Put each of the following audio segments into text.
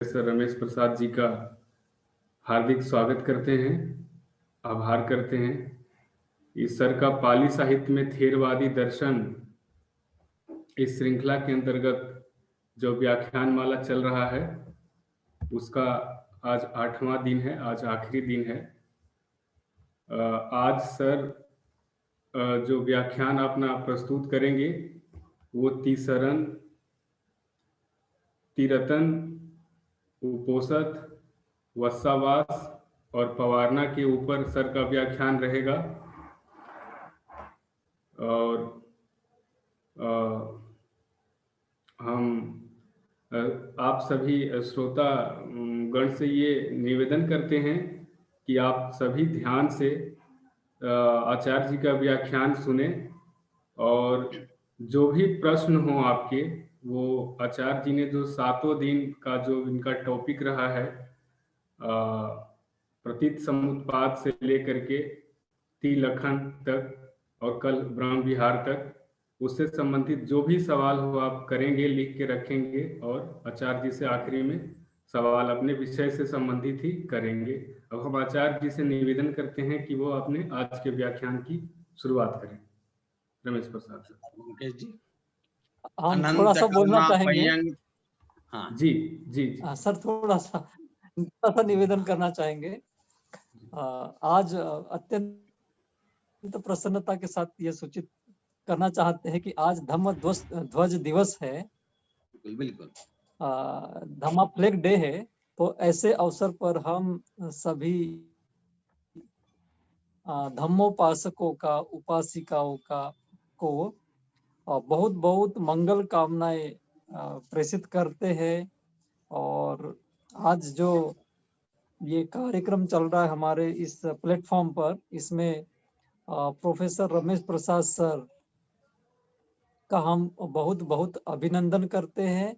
Professor Ramesh Prasad ji का हार्दिक स्वागत करते हैं, आभार करते हैं। इस सर का पाली साहित्य में थेरवादी दर्शन इस श्रृंखला के अंतर्गत जो व्याख्यान माला चल रहा है उसका आज 8वां दिन है, आज आखिरी दिन है। आज सर जो व्याख्यान अपना प्रस्तुत करेंगे वो तीसरन, तिरतन, उपोषद, वत्सावास और पवारना के ऊपर सर का व्याख्यान रहेगा। और हम आप सभी श्रोता गण से ये निवेदन करते हैं कि आप सभी ध्यान से आचार्य जी का व्याख्यान सुने और जो भी प्रश्न हो आपके, वो आचार्य जी ने जो 7 दिन का जो इनका टॉपिक रहा है प्रतीत समुत्पाद से लेकर के तिलखन तक और कल ब्रह्म विहार तक, उससे संबंधित जो भी सवाल हो आप करेंगे, लिख के रखेंगे और आचार्य जी से आखिरी में सवाल अपने विषय से संबंधित ही करेंगे। अब हम आचार्य जी से निवेदन करते हैं कि वो अपने आज के व्याख्यान की शुरुआत करें। रमेश प्रसाद सर। मुकेश जी, हम थोड़ा सा बोलना चाहेंगे। हाँ जी जी जी। सर थोड़ा सा निवेदन करना चाहेंगे। आज अत्यंत प्रसन्नता के साथ ये सूचित करना चाहते हैं कि आज धम्म ध्वज दिवस है। बिल्कुल धम्मा फ्लैग डे है। तो ऐसे अवसर पर हम सभी धम्मोपासकों का, उपासिकाओं का को बहुत बहुत मंगल कामनाएं प्रेषित करते हैं। और आज जो ये कार्यक्रम चल रहा है हमारे इस प्लेटफॉर्म पर, इसमें प्रोफेसर रमेश प्रसाद सर का हम बहुत बहुत अभिनंदन करते हैं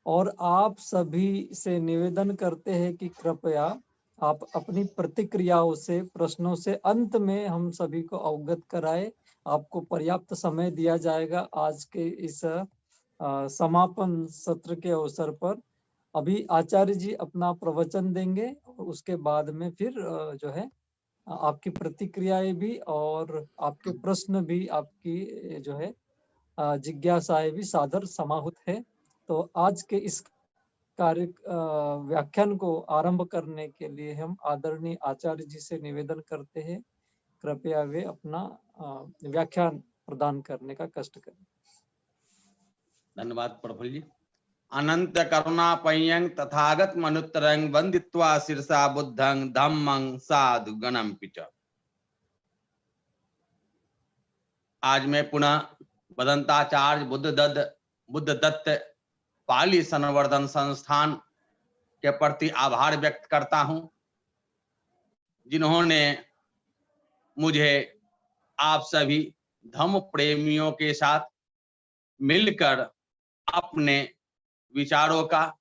और आप सभी से निवेदन करते हैं कि कृपया आप अपनी प्रतिक्रियाओं से, प्रश्नों से अंत में हम सभी को अवगत कराए। आपको पर्याप्त समय दिया जाएगा आज के इस समापन सत्र के अवसर पर। अभी आचार्य जी अपना प्रवचन देंगे और उसके बाद में फिर जो है आपकी प्रतिक्रियाएं भी और आपके प्रश्न भी, आपकी जो है जिज्ञासाएं भी सादर समाहुत है। तो आज के इस कार्य व्याख्यान को आरंभ करने के लिए हम आदरणीय आचार्य जी से निवेदन करते हैं, कृपया वे अपना व्याख्यान प्रदान करने का कष्ट करें। धन्यवाद प्रफुल्ल जी। अनंत करुणा पय्यं तथागत मनुत्तरं वंदित्वा शीर्षा बुद्धं धम्मं साधु गणं पिच। आज मैं पुनः बदंताचार्य बुद्ध दत्त पाली संवर्धन संस्थान के प्रति आभार व्यक्त करता हूं, जिन्होंने मुझे आप सभी धम्म प्रेमियों के साथ मिलकर अपने विचारों का,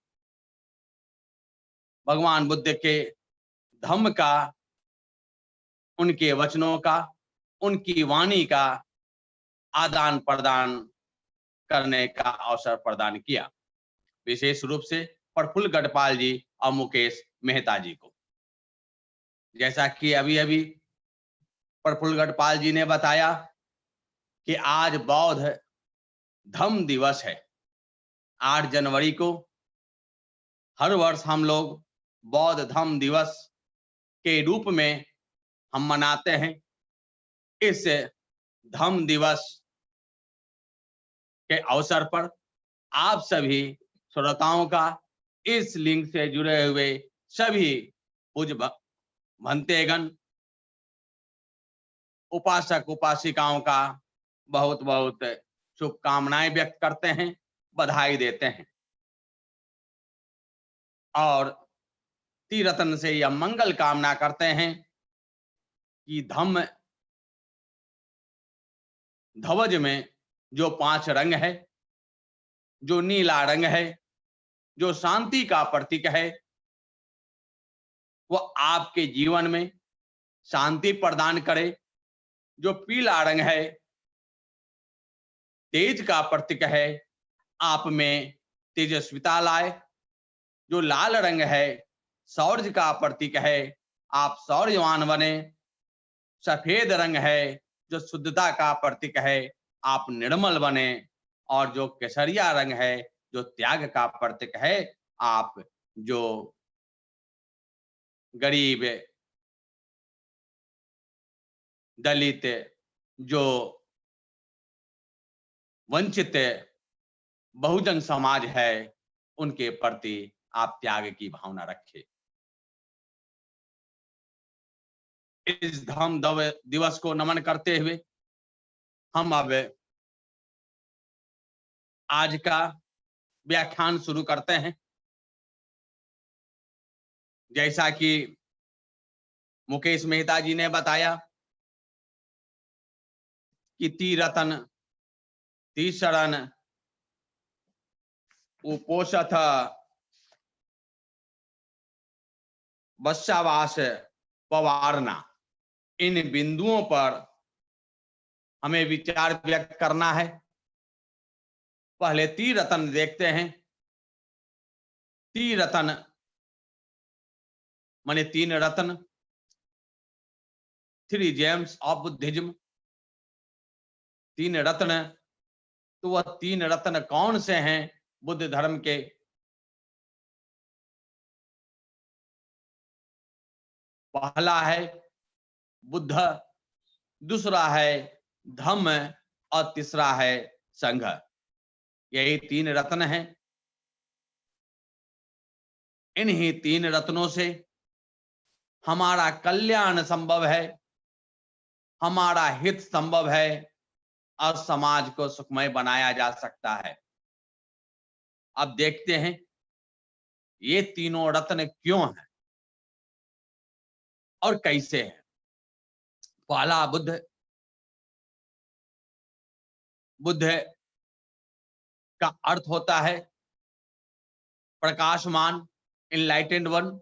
भगवान बुद्ध के धम्म का, उनके वचनों का, उनकी वाणी का आदान प्रदान करने का अवसर प्रदान किया। विशेष रूप से प्रफुल्ल गढ़पाल जी और मुकेश मेहता जी को। जैसा कि अभी अभी प्रफुल्ल गढ़पाल जी ने बताया कि आज बौद्ध धम्म दिवस है। 8 जनवरी को हर वर्ष हम लोग बौद्ध धम्म दिवस के रूप में हम मनाते हैं। इस धम्म दिवस के अवसर पर आप सभी श्रोताओं का, इस लिंक से जुड़े हुए सभी पूज्य भंतेगण, उपासक उपासिकाओं का बहुत बहुत शुभकामनाएं व्यक्त करते हैं, बधाई देते हैं और तीरतन से यह मंगल कामना करते हैं कि धम्म ध्वज में जो 5 रंग है, जो नीला रंग है, जो शांति का प्रतीक है, वो आपके जीवन में शांति प्रदान करे। जो पीला रंग है, तेज का प्रतीक है, आप में तेजस्विता लाए। जो लाल रंग है शौर्य का प्रतीक है, आप शौर्यवान बने। सफेद रंग है जो शुद्धता का प्रतीक है, आप निर्मल बने। और जो केसरिया रंग है जो त्याग का प्रतीक है, आप जो गरीब, दलित, जो वंचित बहुजन समाज है, उनके प्रति आप त्याग की भावना रखें। इस धम्म दिवस को नमन करते हुए हम अब आज का व्याख्यान शुरू करते हैं। जैसा कि मुकेश मेहता जी ने बताया कि त्रिरत्न, त्रिशरण, उपोषथ, वत्सावास, पवारना, इन बिंदुओं पर हमें विचार व्यक्त करना है। पहले त्रिरत्न देखते हैं। त्रिरत्न माने तीन रत्न, थ्री जेम्स ऑफ बुद्धिज्म। तीन रत्न, तो वह तीन रत्न कौन से हैं बुद्ध धर्म के? पहला है बुद्ध, दूसरा है धम्म और तीसरा है संघ। यही तीन रत्न हैं। इन्हीं तीन रत्नों से हमारा कल्याण संभव है, हमारा हित संभव है और समाज को सुखमय बनाया जा सकता है। अब देखते हैं ये तीनों रत्न क्यों हैं और कैसे हैं। पहला बुद्ध। बुद्ध का अर्थ होता है प्रकाशमान, इनलाइटेंड वन।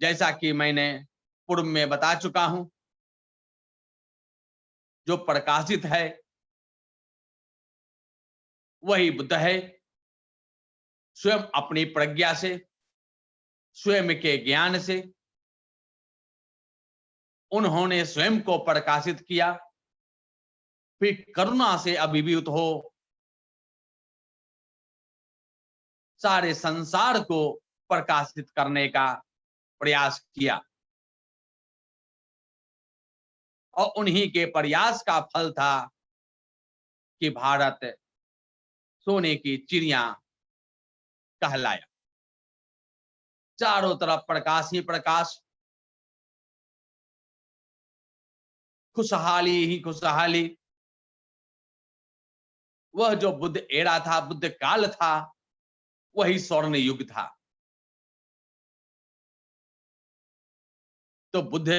जैसा कि मैंने पूर्व में बता चुका हूं, जो प्रकाशित है वही बुद्ध है। स्वयं अपनी प्रज्ञा से, स्वयं के ज्ञान से उन्होंने स्वयं को प्रकाशित किया, फिर करुणा से अभिभूत हो सारे संसार को प्रकाशित करने का प्रयास किया। और उन्हीं के प्रयास का फल था कि भारत सोने की चिड़िया कहलाया। चारों तरफ प्रकाश ही प्रकाश, खुशहाली ही खुशहाली। वह जो बुद्ध एरा था, बुद्ध काल था, वही स्वर्ण युग था। तो बुद्ध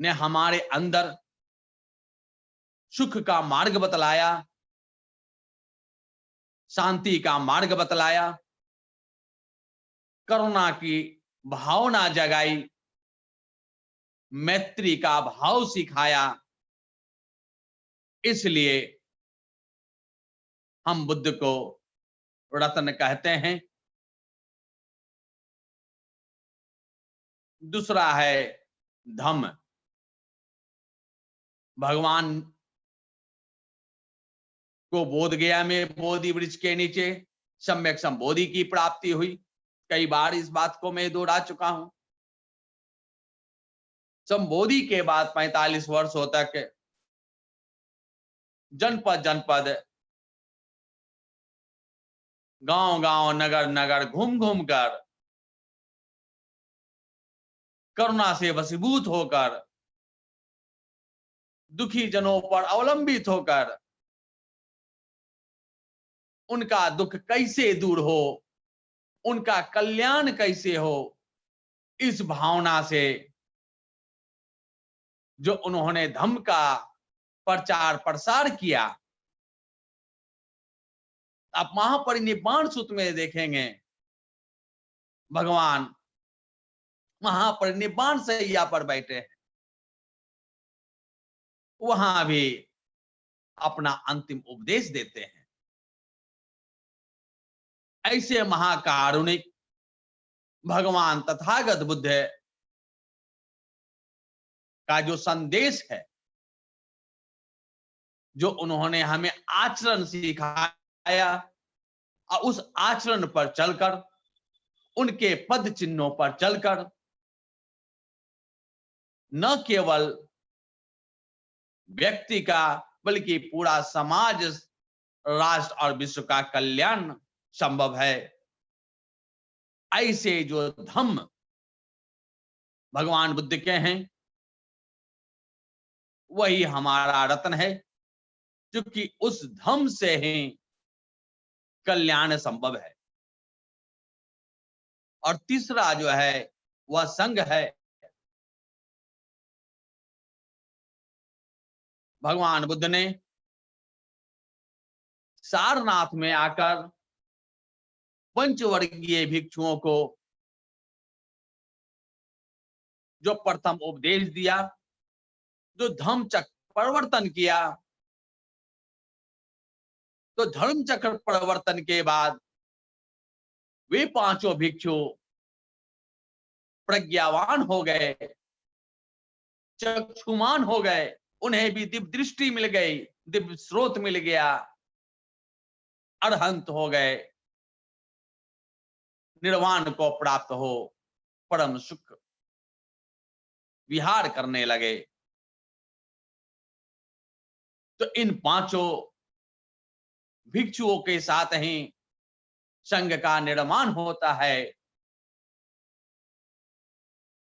ने हमारे अंदर सुख का मार्ग बतलाया, शांति का मार्ग बतलाया, करुणा की भावना जगाई, मैत्री का भाव सिखाया। इसलिए हम बुद्ध को रत्न कहते हैं। दूसरा है धम्म। भगवान को बोध गया में बोधि वृक्ष के नीचे सम्यक संबोधि की प्राप्ति हुई। कई बार इस बात को मैं दोहरा चुका हूं। संबोधि के बाद 45 वर्षों तक जनपद जनपद, गांव गांव, नगर नगर घूम घूम कर, करुणा से वशीभूत होकर, दुखी जनों पर अवलंबित होकर उनका दुख कैसे दूर हो, उनका कल्याण कैसे हो, इस भावना से जो उन्होंने धम्म का प्रचार प्रसार किया। आप महापरिनिब्बाण सूत्र में देखेंगे भगवान महापरिनिब्बाण शैया पर बैठे हैं, वहां भी अपना अंतिम उपदेश देते हैं। ऐसे महाकारुणिक भगवान तथागत बुद्ध का जो संदेश है, जो उन्होंने हमें आचरण सिखाया, और उस आचरण पर चलकर, उनके पद चिन्हों पर चलकर न केवल व्यक्ति का बल्कि पूरा समाज, राष्ट्र और विश्व का कल्याण संभव है। ऐसे जो धम्म भगवान बुद्ध के हैं, वही हमारा रत्न है, क्योंकि उस धम्म से ही कल्याण संभव है। और तीसरा जो है वह संघ है। भगवान बुद्ध ने सारनाथ में आकर पंचवर्गीय भिक्षुओं को जो प्रथम उपदेश दिया, जो धम्म चक्र परिवर्तन किया, तो धर्म चक्र परिवर्तन के बाद वे पांचों भिक्षु प्रज्ञावान हो गए, चक्षुमान हो गए, उन्हें भी दिव्य दृष्टि मिल गई, दिव्य स्रोत मिल गया, अरहंत हो गए, निर्वाण को प्राप्त हो परम सुख विहार करने लगे। तो इन पांचों भिक्षुओं के साथ ही संघ का निर्माण होता है।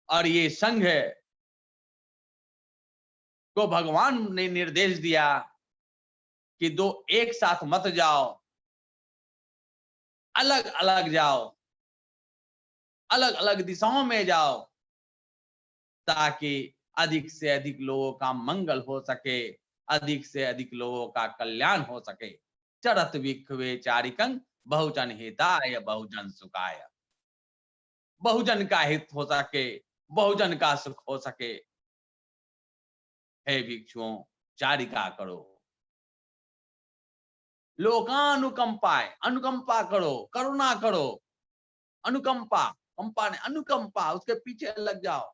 और ये संघ को भगवान ने निर्देश दिया कि दो एक साथ मत जाओ, अलग अलग जाओ, अलग अलग दिशाओं में जाओ, ताकि अधिक से अधिक लोगों का मंगल हो सके, अधिक से अधिक लोगों का कल्याण हो सके। चरत विख्वे चारिकं बहुजन हिताय बहुजन सुखाय। बहुजन का हित हो सके, बहुजन का सुख हो सके। हे भिक्षुओं, चारिका करो, लोकानुकंपाय, अनुकंपा करो, करुणा करो। अनुकंपा, कंपा ने अनुकंपा, उसके पीछे लग जाओ,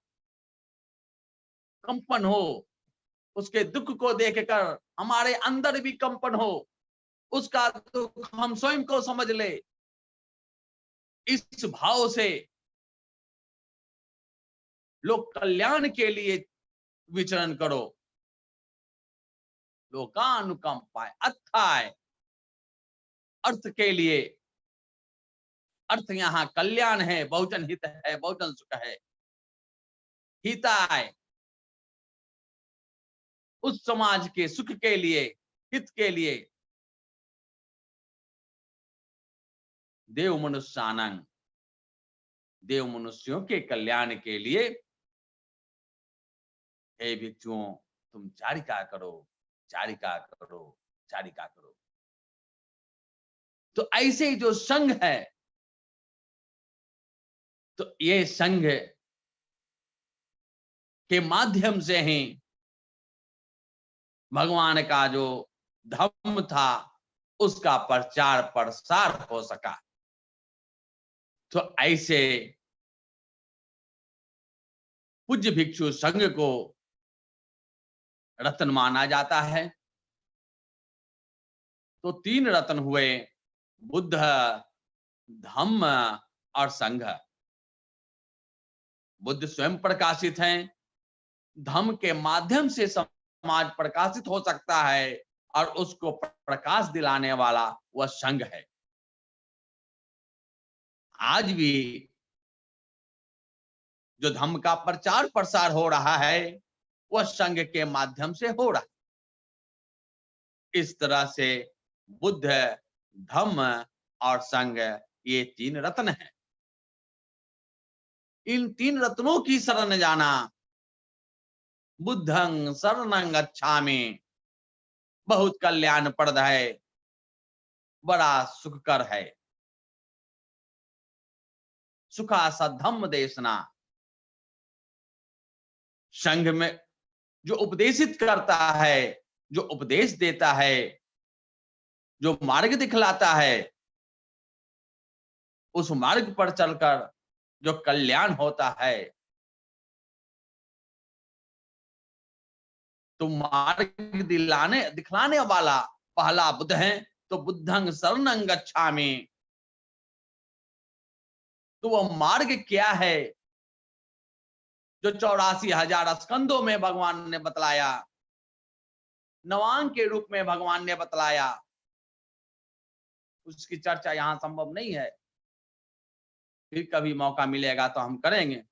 कंपन हो, उसके दुख को देखकर हमारे अंदर भी कंपन हो, उसका दुख हम स्वयं को समझ ले। इस भाव से लोक कल्याण के लिए विचरण करो। लोकानुकंपाय, अर्थाय, अर्थ के लिए, अर्थ यहां कल्याण है, बहुजन हित है, बहुजन सुख है। हिताय, उस समाज के सुख के लिए, हित के लिए। देव मनुष्यानंग, देव मनुष्यों के कल्याण के लिए। हे भिक्षुओं, तुम चारिका करो, चारिका करो, चारिका करो। तो ऐसे जो संघ है, तो ये संघ के माध्यम से ही भगवान का जो धम्म था उसका प्रचार प्रसार हो सका। तो ऐसे पूज्य भिक्षु संघ को रत्न माना जाता है। तो तीन रत्न हुए, बुद्ध, धम्म और संघ। बुद्ध स्वयं प्रकाशित हैं, धम्म के माध्यम से समाज प्रकाशित हो सकता है, और उसको प्रकाश दिलाने वाला वह संघ है। आज भी जो धम्म का प्रचार प्रसार हो रहा है वह संघ के माध्यम से हो रहा है। इस तरह से बुद्ध, धम्म और संघ, ये तीन रत्न हैं। इन तीन रत्नों की शरण जाना, बुद्धं शरणं गच्छामि, बहुत कल्याणप्रद है, बड़ा सुखकर है। सुखा सद्धम्म देशना, संघ में जो उपदेशित करता है, जो उपदेश देता है, जो मार्ग दिखलाता है, उस मार्ग पर चलकर जो कल्याण होता है, तो मार्ग दिखलाने वाला पहला बुद्ध है, तो बुद्धं शरणं गच्छामि। तो वह मार्ग क्या है जो 84,000 स्कंदों में भगवान ने बतलाया, नवांग के रूप में भगवान ने बतलाया, उसकी चर्चा यहां संभव नहीं है। फिर कभी मौका मिलेगा तो हम करेंगे।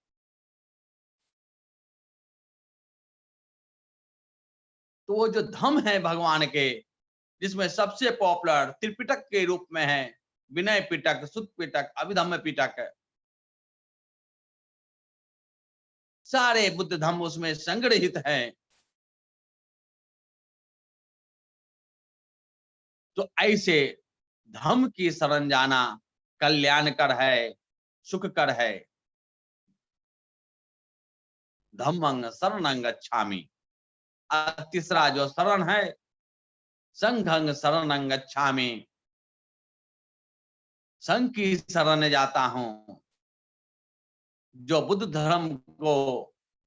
तो वो जो धम है भगवान के, जिसमें सबसे पॉपुलर त्रिपिटक के रूप में है विनय पिटक, सुत पिटक, अभिधम्म पिटक, सारे बुद्ध धम्म उसमें संग्रहित हैं। तो ऐसे धम्म की शरण जाना कल्याणकर है, सुखकर है। धम्मं शरणं गच्छामि। तीसरा जो शरण है, संघं शरणं गच्छामि। संघ की शरण जाता हूं, जो बुद्ध धर्म को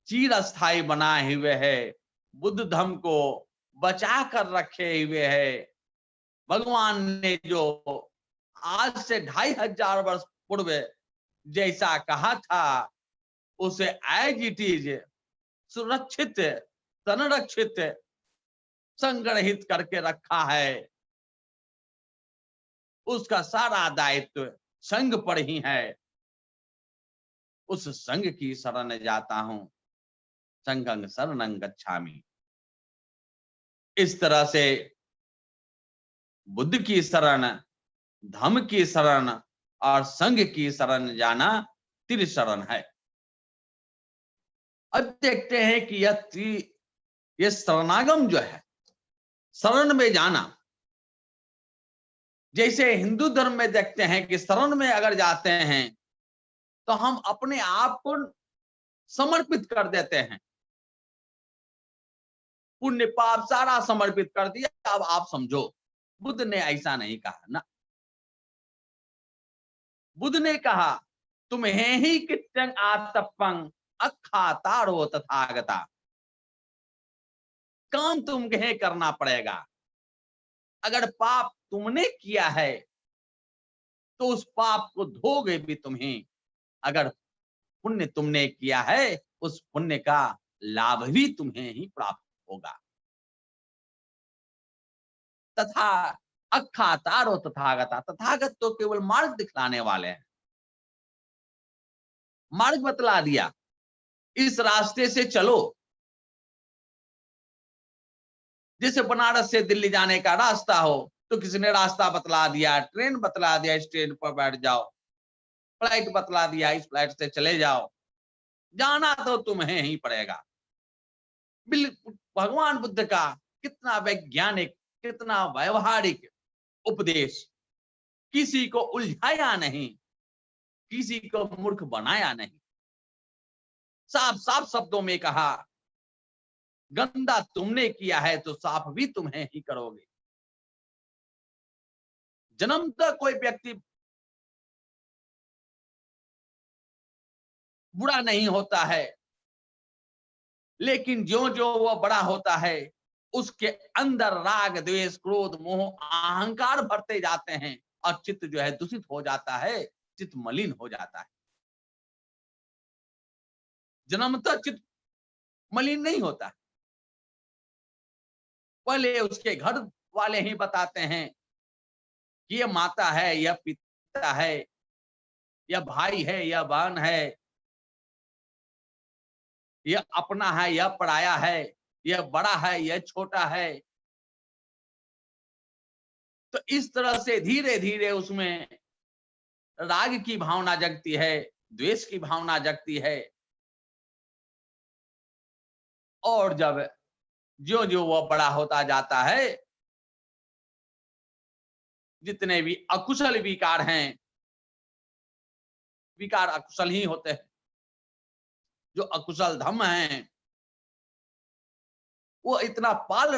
चिरस्थायी बनाए हुए है, बुद्ध धर्म को बचा कर रखे हुए है। भगवान ने जो आज से 2500 वर्ष पूर्व जैसा कहा था, उसे एज इट इज सुरक्षित, संरक्षित, संग्रहित करके रखा है। उसका सारा दायित्व संघ पर ही है। उस संघ की शरण जाता हूं, संघं शरणं गच्छामि। इस तरह से बुद्ध की शरण, धम्म की शरण और संघ की शरण जाना त्रिशरण है। अब देखते हैं कि यह शरणागम जो है, शरण में जाना, जैसे हिंदू धर्म में देखते हैं कि शरण में अगर जाते हैं तो हम अपने आप को समर्पित कर देते हैं, पुण्य पाप सारा समर्पित कर दिया, अब आप समझो। बुद्ध ने ऐसा नहीं कहा ना। बुद्ध ने कहा तुम्हें ही कित्यं आतपं अखातारो तथागता। काम तुम्हें करना पड़ेगा। अगर पाप तुमने किया है तो उस पाप को धोगे भी तुम्हें, अगर पुण्य तुमने किया है उस पुण्य का लाभ भी तुम्हें ही प्राप्त होगा। तथा अखातारो तथागता, तथागत तो केवल मार्ग दिखलाने वाले हैं, मार्ग बतला दिया, इस रास्ते से चलो। जैसे बनारस से दिल्ली जाने का रास्ता हो तो किसी ने रास्ता बतला दिया, ट्रेन बतला दिया, इस ट्रेन पर बैठ जाओ, फ्लाइट बतला दिया, इस फ्लाइट से चले जाओ, जाना तो तुम्हें ही पड़ेगा। भगवान बुद्ध का कितना वैज्ञानिक, कितना व्यवहारिक उपदेश, किसी को उलझाया नहीं, किसी को मूर्ख बनाया नहीं, साफ साफ शब्दों में कहा गंदा तुमने किया है तो साफ भी तुम्हें ही करोगे। जन्मतः कोई व्यक्ति बुरा नहीं होता है, लेकिन जो जो वह बड़ा होता है उसके अंदर राग, द्वेष, क्रोध, मोह, अहंकार भरते जाते हैं और चित्त जो है दूषित हो जाता है, चित्त मलिन हो जाता है। जन्मतः चित्त मलिन नहीं होता, पहले उसके घर वाले ही बताते हैं कि यह माता है, यह पिता है, यह भाई है, यह बहन है, यह अपना है, यह पराया है, यह बड़ा है, यह छोटा है। तो इस तरह से धीरे धीरे उसमें राग की भावना जगती है, द्वेष की भावना जगती है, और जब जो जो वह बड़ा होता जाता है, जितने भी अकुशल विकार हैं, विकार अकुशल ही होते हैं, जो अकुशल धम्म हैं वो इतना पाल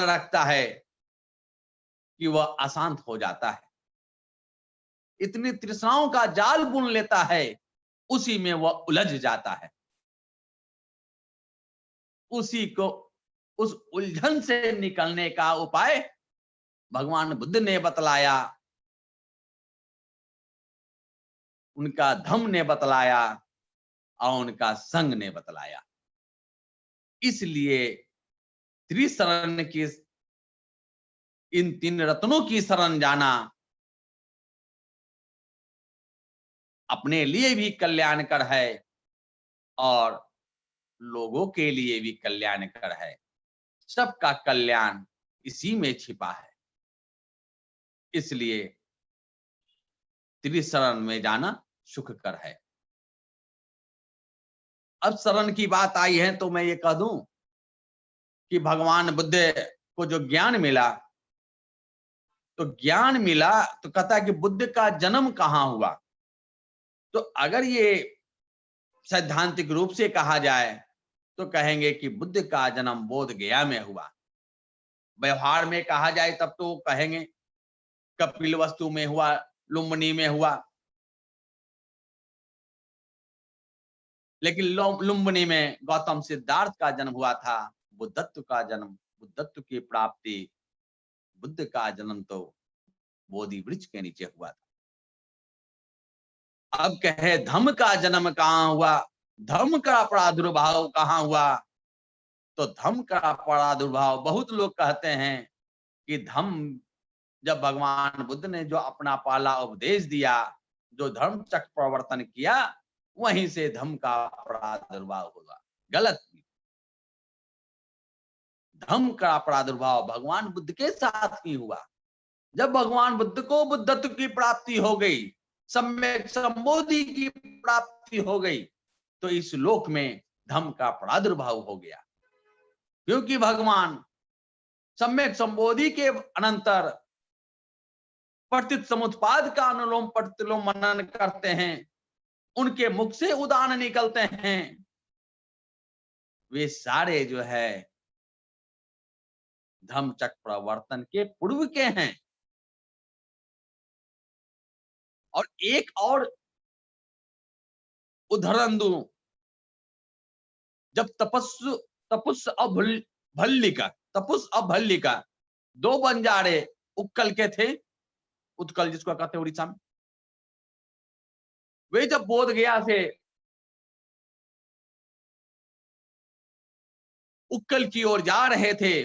रखता है कि वह अशांत हो जाता है। इतनी तृष्णाओं का जाल बुन लेता है, उसी में वह उलझ जाता है। उसी को, उस उलझन से निकलने का उपाय भगवान बुद्ध ने बतलाया, उनका धम्म ने बतलाया और उनका संग ने बतलाया। इसलिए त्रिशरण की, इन तीन रत्नों की शरण जाना अपने लिए भी कल्याणकर है और लोगों के लिए भी कल्याणकर है। सबका कल्याण इसी में छिपा है। इसलिए त्रिशरण में जाना सुखकर है। अब शरण की बात आई है तो मैं ये कह दूं कि भगवान बुद्ध को जो ज्ञान मिला, तो ज्ञान मिला तो कहता है कि बुद्ध का जन्म कहाँ हुआ। तो अगर ये सैद्धांतिक रूप से कहा जाए तो कहेंगे कि बुद्ध का जन्म बोध गया में हुआ। व्यवहार में कहा जाए तब तो कहेंगे कपिलवस्तु में हुआ, लुम्बिनी में हुआ। लेकिन लुम्बिनी में गौतम सिद्धार्थ का जन्म हुआ था। बुद्धत्व का जन्म, बुद्धत्व की प्राप्ति, बुद्ध का जन्म तो बोधि वृक्ष के नीचे हुआ था। अब कहे धम्म का जन्म कहाँ हुआ, धर्म का प्रादुर्भाव कहाँ हुआ। तो धम्म का प्रादुर्भाव, बहुत लोग कहते हैं कि धम्म, जब भगवान बुद्ध ने जो अपना पहला उपदेश दिया, जो धर्म चक्र प्रवर्तन किया, वहीं से धम्म का प्रादुर्भाव हुआ। गलत। धम्म का प्रादुर्भाव भगवान बुद्ध के साथ ही हुआ। जब भगवान बुद्ध को बुद्धत्व की प्राप्ति हो गई, सम्यक संबोधि की प्राप्ति हो गई, तो इस लोक में धम्म का प्रादुर्भाव हो गया। क्योंकि भगवान सम्यक संबोधि के अनंतर पठित समुत्पाद का अनुलोम प्रतिलोम मनन करते हैं, उनके मुख से उदान निकलते हैं, वे सारे जो है धम्म चक्र प्रवर्तन के पूर्व के हैं। और एक और उदाहरण दूं, जब तपुस और भल्लिका दो बंजारे उत्कल के थे, उत्कल जिसको कहते हैं उड़ीसा में, वे जब बोध गया से उत्कल की ओर जा रहे थे,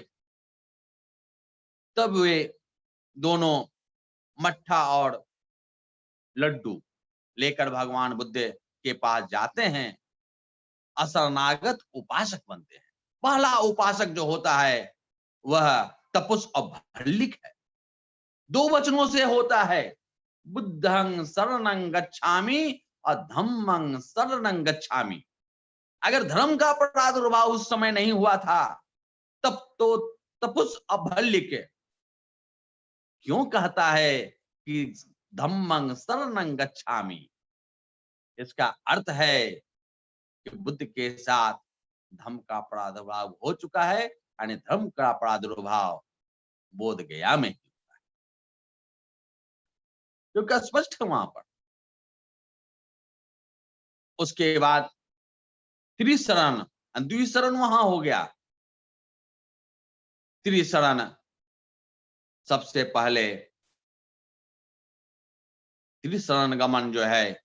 तब वे दोनों मट्ठा और लड्डू लेकर भगवान बुद्ध के पास जाते हैं। असरनागत उपासक बनते हैं। पहला उपासक जो होता है वह तपुस और भल्लिक है। दो वचनों से होता है, बुद्धं शरणं गच्छामि और धम्मं शरणं गच्छामि। अगर धर्म का प्रादुर्भाव उस समय नहीं हुआ था, तब तो तपुस और भल्लिक क्यों कहता है कि धम्मं शरणं गच्छामि। इसका अर्थ है कि बुद्ध के साथ धम्म का प्रादुर्भाव हो चुका है, यानी धर्म का प्रादुर्भाव बोध गया में हुआ है, क्योंकि स्पष्ट है वहां पर। उसके बाद त्रिशरण, द्विशरण वहां हो गया। त्रिशरण सबसे पहले त्रिशरण गमन जो है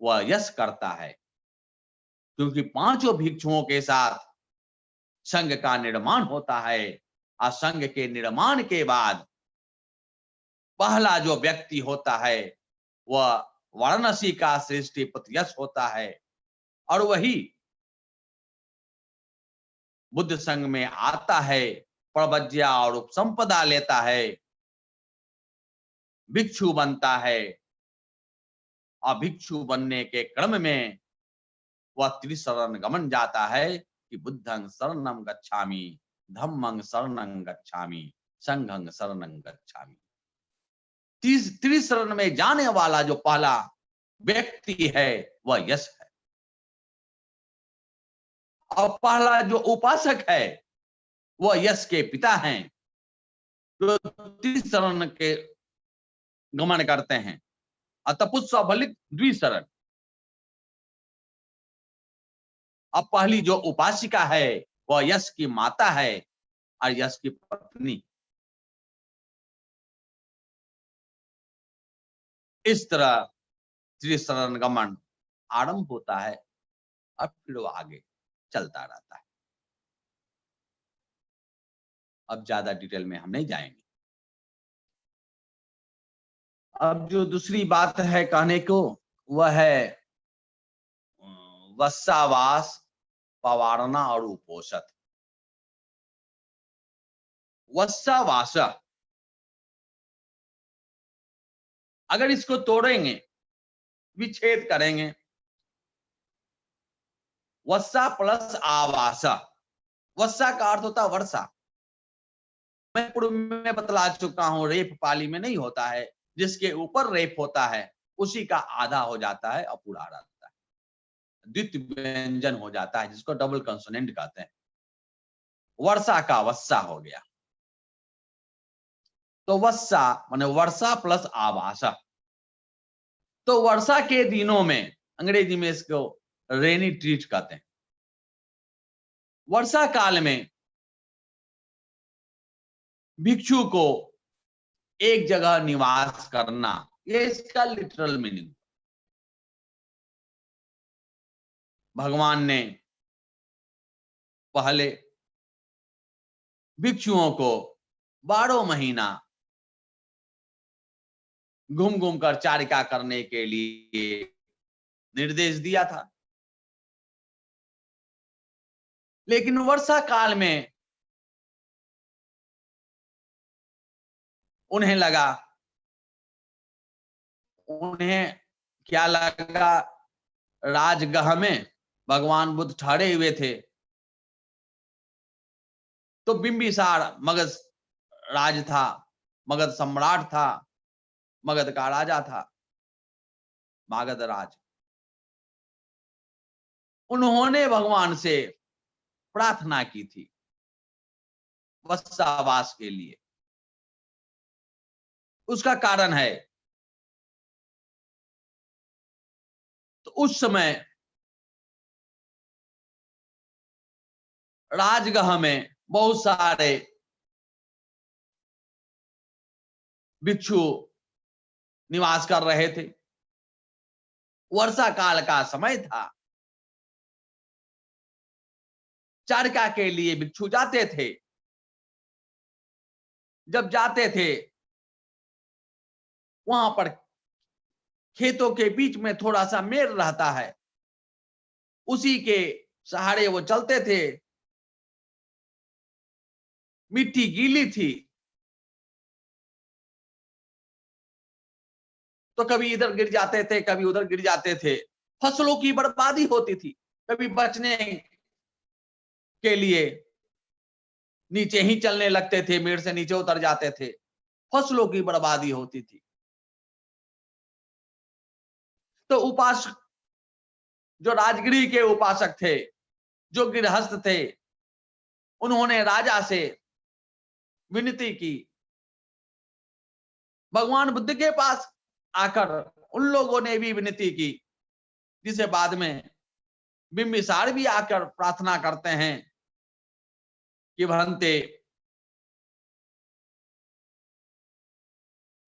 वह यश करता है, क्योंकि पांचों भिक्षुओं के साथ संघ का निर्माण होता है। और संघ के निर्माण के बाद पहला जो व्यक्ति होता है वह वाराणसी का श्रेष्ठीपति यश होता है, और वही बुद्ध संघ में आता है, प्रवज्या और उपसंपदा लेता है, भिक्षु बनता है, और भिक्षु बनने के क्रम में वह त्रिशरण गमन जाता है कि बुद्धं शरणं गच्छामि, धम्मं शरणं गच्छामि, संघं शरणं गच्छामि। त्रिशरण में जाने वाला जो पहला व्यक्ति है वह यश है, और पहला जो उपासक है वह यश के पिता हैं, जो त्रिशरण के गमन करते हैं। अतपुत्सव बलित द्विशरण। अब पहली जो उपासिका है वह यश की माता है और यश की पत्नी। इस तरह त्रिशरण गमन आरंभ होता है और फिर वो आगे चलता रहता है। अब ज्यादा डिटेल में हम नहीं जाएंगे। अब जो दूसरी बात है कहने को वह है वत्सावास, पवारना और उपोषण। वत्सावास, अगर इसको तोड़ेंगे, विच्छेद करेंगे, वत्सा प्लस आवास। वत्सा का अर्थ होता है वर्षा। मैं पूर्व में बतला चुका हूं, रेप पाली में नहीं होता है, जिसके ऊपर रेप होता है उसी का आधा हो जाता है और पूरा रहता है, द्वितीय व्यंजन हो जाता है, जिसको डबल कंसोनेंट कहते हैं। वर्षा का वत्सा हो गया। तो वत्सा माने वर्षा प्लस आवास। तो वर्षा के दिनों में अंग्रेजी में इसको रेनी ट्रीट कहते हैं। वर्षा काल में भिक्षु को एक जगह निवास करना, ये इसका लिटरल मीनिंग। भगवान ने पहले भिक्षुओं को 12 महीना घूम घूम कर चारिका करने के लिए निर्देश दिया था। लेकिन वर्षा काल में उन्हें क्या लगा, राजगृह में भगवान बुद्ध ठहरे हुए थे, तो बिंबिसार मगध राज था, मगध सम्राट था, मगध का राजा था, मागध राज। उन्होंने भगवान से प्रार्थना की थी वत्सावास के लिए। उसका कारण है, तो उस समय राजगृह में बहुत सारे भिक्षु निवास कर रहे थे। वर्षा काल का समय था, चारिका के लिए भिक्षु जाते थे। जब जाते थे वहां पर खेतों के बीच में थोड़ा सा मेड़ रहता है, उसी के सहारे वो चलते थे। मिट्टी गीली थी तो कभी इधर गिर जाते थे, कभी उधर गिर जाते थे। फसलों की बर्बादी होती थी। कभी बचने के लिए नीचे ही चलने लगते थे, मेड़ से नीचे उतर जाते थे, फसलों की बर्बादी होती थी। तो उपासक, जो राजगृह के उपासक थे, जो गृहस्थ थे, उन्होंने राजा से विनती की। भगवान बुद्ध के पास आकर उन लोगों ने भी विनती की, जिसे बाद में बिंबिसार भी आकर प्रार्थना करते हैं कि भंते,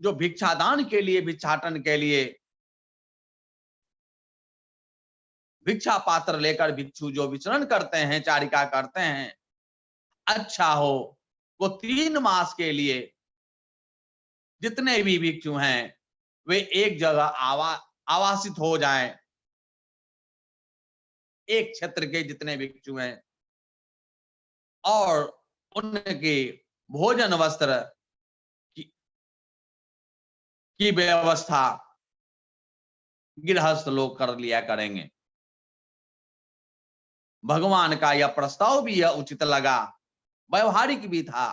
जो भिक्षादान के लिए, भिक्षाटन के लिए भिक्षा पात्र लेकर भिक्षु जो विचरण करते हैं, चारिका करते हैं, अच्छा हो वो 3 मास के लिए जितने भी भिक्षु हैं वे एक जगह आवासित हो जाएं। एक क्षेत्र के जितने भिक्षु हैं, और उनके भोजन वस्त्र की व्यवस्था गृहस्थ लोग कर लिया करेंगे। भगवान का यह प्रस्ताव भी यह उचित लगा, व्यवहारिक भी था।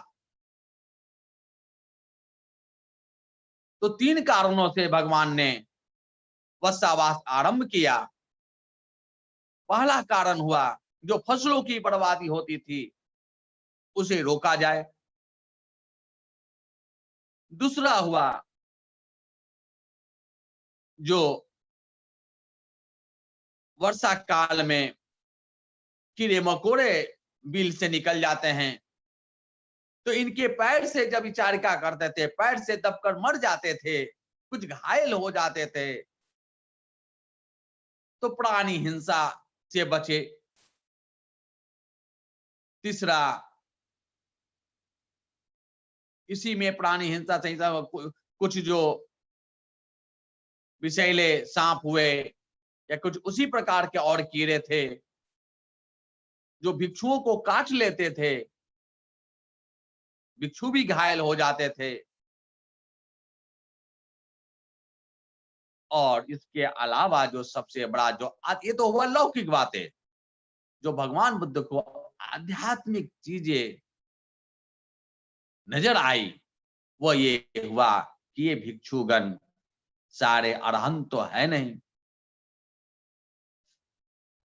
तो 3 कारणों से भगवान ने वत्सावास आरंभ किया। पहला कारण हुआ, जो फसलों की बर्बादी होती थी उसे रोका जाए। दूसरा हुआ, जो वर्षा काल में कीड़े मकोड़े बिल से निकल जाते हैं, तो इनके पैर से जब विचारिका करते थे, पैर से दबकर मर जाते थे, कुछ घायल हो जाते थे, तो प्राणी हिंसा से बचे। तीसरा, इसी में प्राणी हिंसा से कुछ जो विषैले सांप हुए या कुछ उसी प्रकार के और कीड़े थे जो भिक्षुओं को काट लेते थे, भिक्षु भी घायल हो जाते थे। और इसके अलावा जो सबसे बड़ा जो ये तो हुआ लौकिक बातें, जो भगवान बुद्ध को आध्यात्मिक चीजें नजर आई, वो ये हुआ कि ये भिक्षुगण सारे अरहंत तो है नहीं,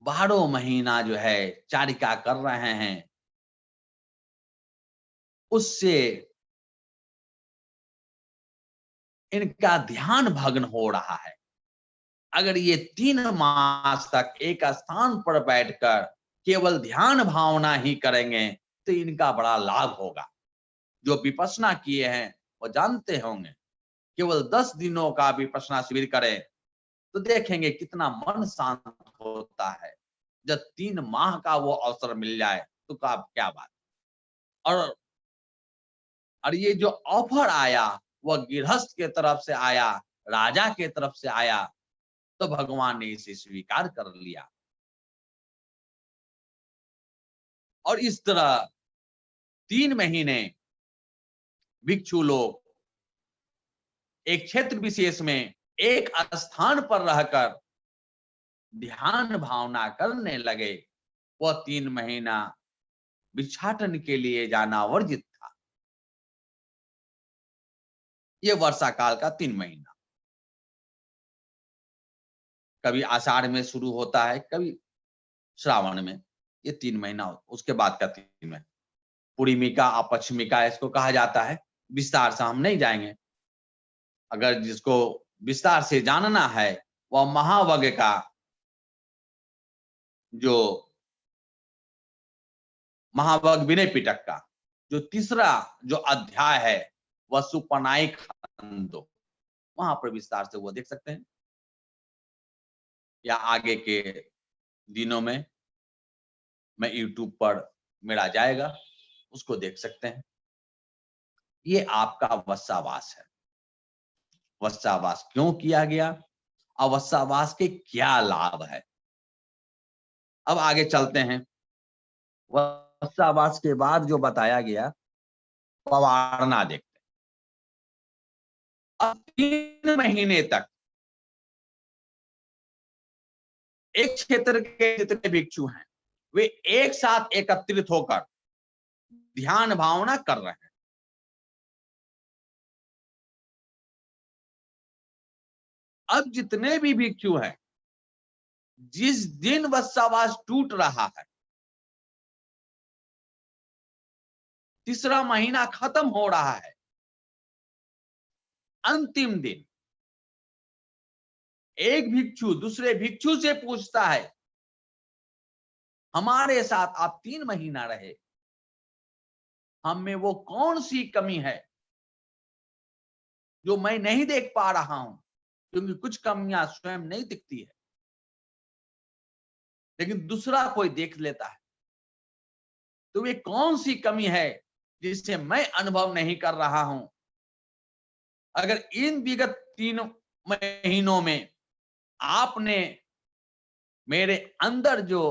12 महीना जो है चारिका कर रहे हैं, उससे इनका ध्यान भग्न हो रहा है। अगर ये 3 मास तक एक स्थान पर बैठकर केवल ध्यान भावना ही करेंगे तो इनका बड़ा लाभ होगा। जो विपश्यना किए हैं वो जानते होंगे, केवल 10 दिनों का विपश्यना शिविर करें तो देखेंगे कितना मन शांत होता है। जब 3 माह का वो अवसर मिल जाए तो क्या बात। और ये जो ऑफर आया वह गृहस्थ के तरफ से आया, राजा के तरफ से आया, तो भगवान ने इसे स्वीकार कर लिया। और इस तरह 3 महीने भिक्षु लोग एक क्षेत्र विशेष में एक स्थान पर रहकर ध्यान भावना करने लगे। वह 3 महीना भिक्षाटन के लिए जाना वर्जित था। यह वर्षा काल का 3 महीना, कभी आषाढ़ में शुरू होता है, कभी श्रावण में, ये 3 महीना। उसके बाद का 3 महीना पूर्णिमिका अपक्षमिका इसको कहा जाता है। विस्तार से हम नहीं जाएंगे, अगर जिसको विस्तार से जानना है वह महावग का जो महावग विनय पिटक का जो तीसरा जो अध्याय है वह सुपनायक खंडो, वहां पर विस्तार से वो देख सकते हैं, या आगे के दिनों में मैं YouTube पर मेरा जाएगा, उसको देख सकते हैं। ये आपका वत्सावास है। वत्सावास क्यों किया गया, अवत्सावास के क्या लाभ है, अब आगे चलते हैं। वत्सावास के बाद जो बताया गया पवारना देखते हैं। अब 3 महीने तक एक क्षेत्र के जितने भिक्षु हैं वे एक साथ एकत्रित होकर ध्यान भावना कर रहे हैं। अब जितने भी भिक्षु हैं, जिस दिन वत्सावास टूट रहा है, तीसरा महीना खत्म हो रहा है, अंतिम दिन एक भिक्षु दूसरे भिक्षु से पूछता है, हमारे साथ आप 3 महीना रहे, हम में वो कौन सी कमी है जो मैं नहीं देख पा रहा हूं, क्योंकि कुछ कमियां स्वयं नहीं दिखती है लेकिन दूसरा कोई देख लेता है। तो वे कौन सी कमी है जिससे मैं अनुभव नहीं कर रहा हूं। अगर इन विगत 3 महीनों में आपने मेरे अंदर जो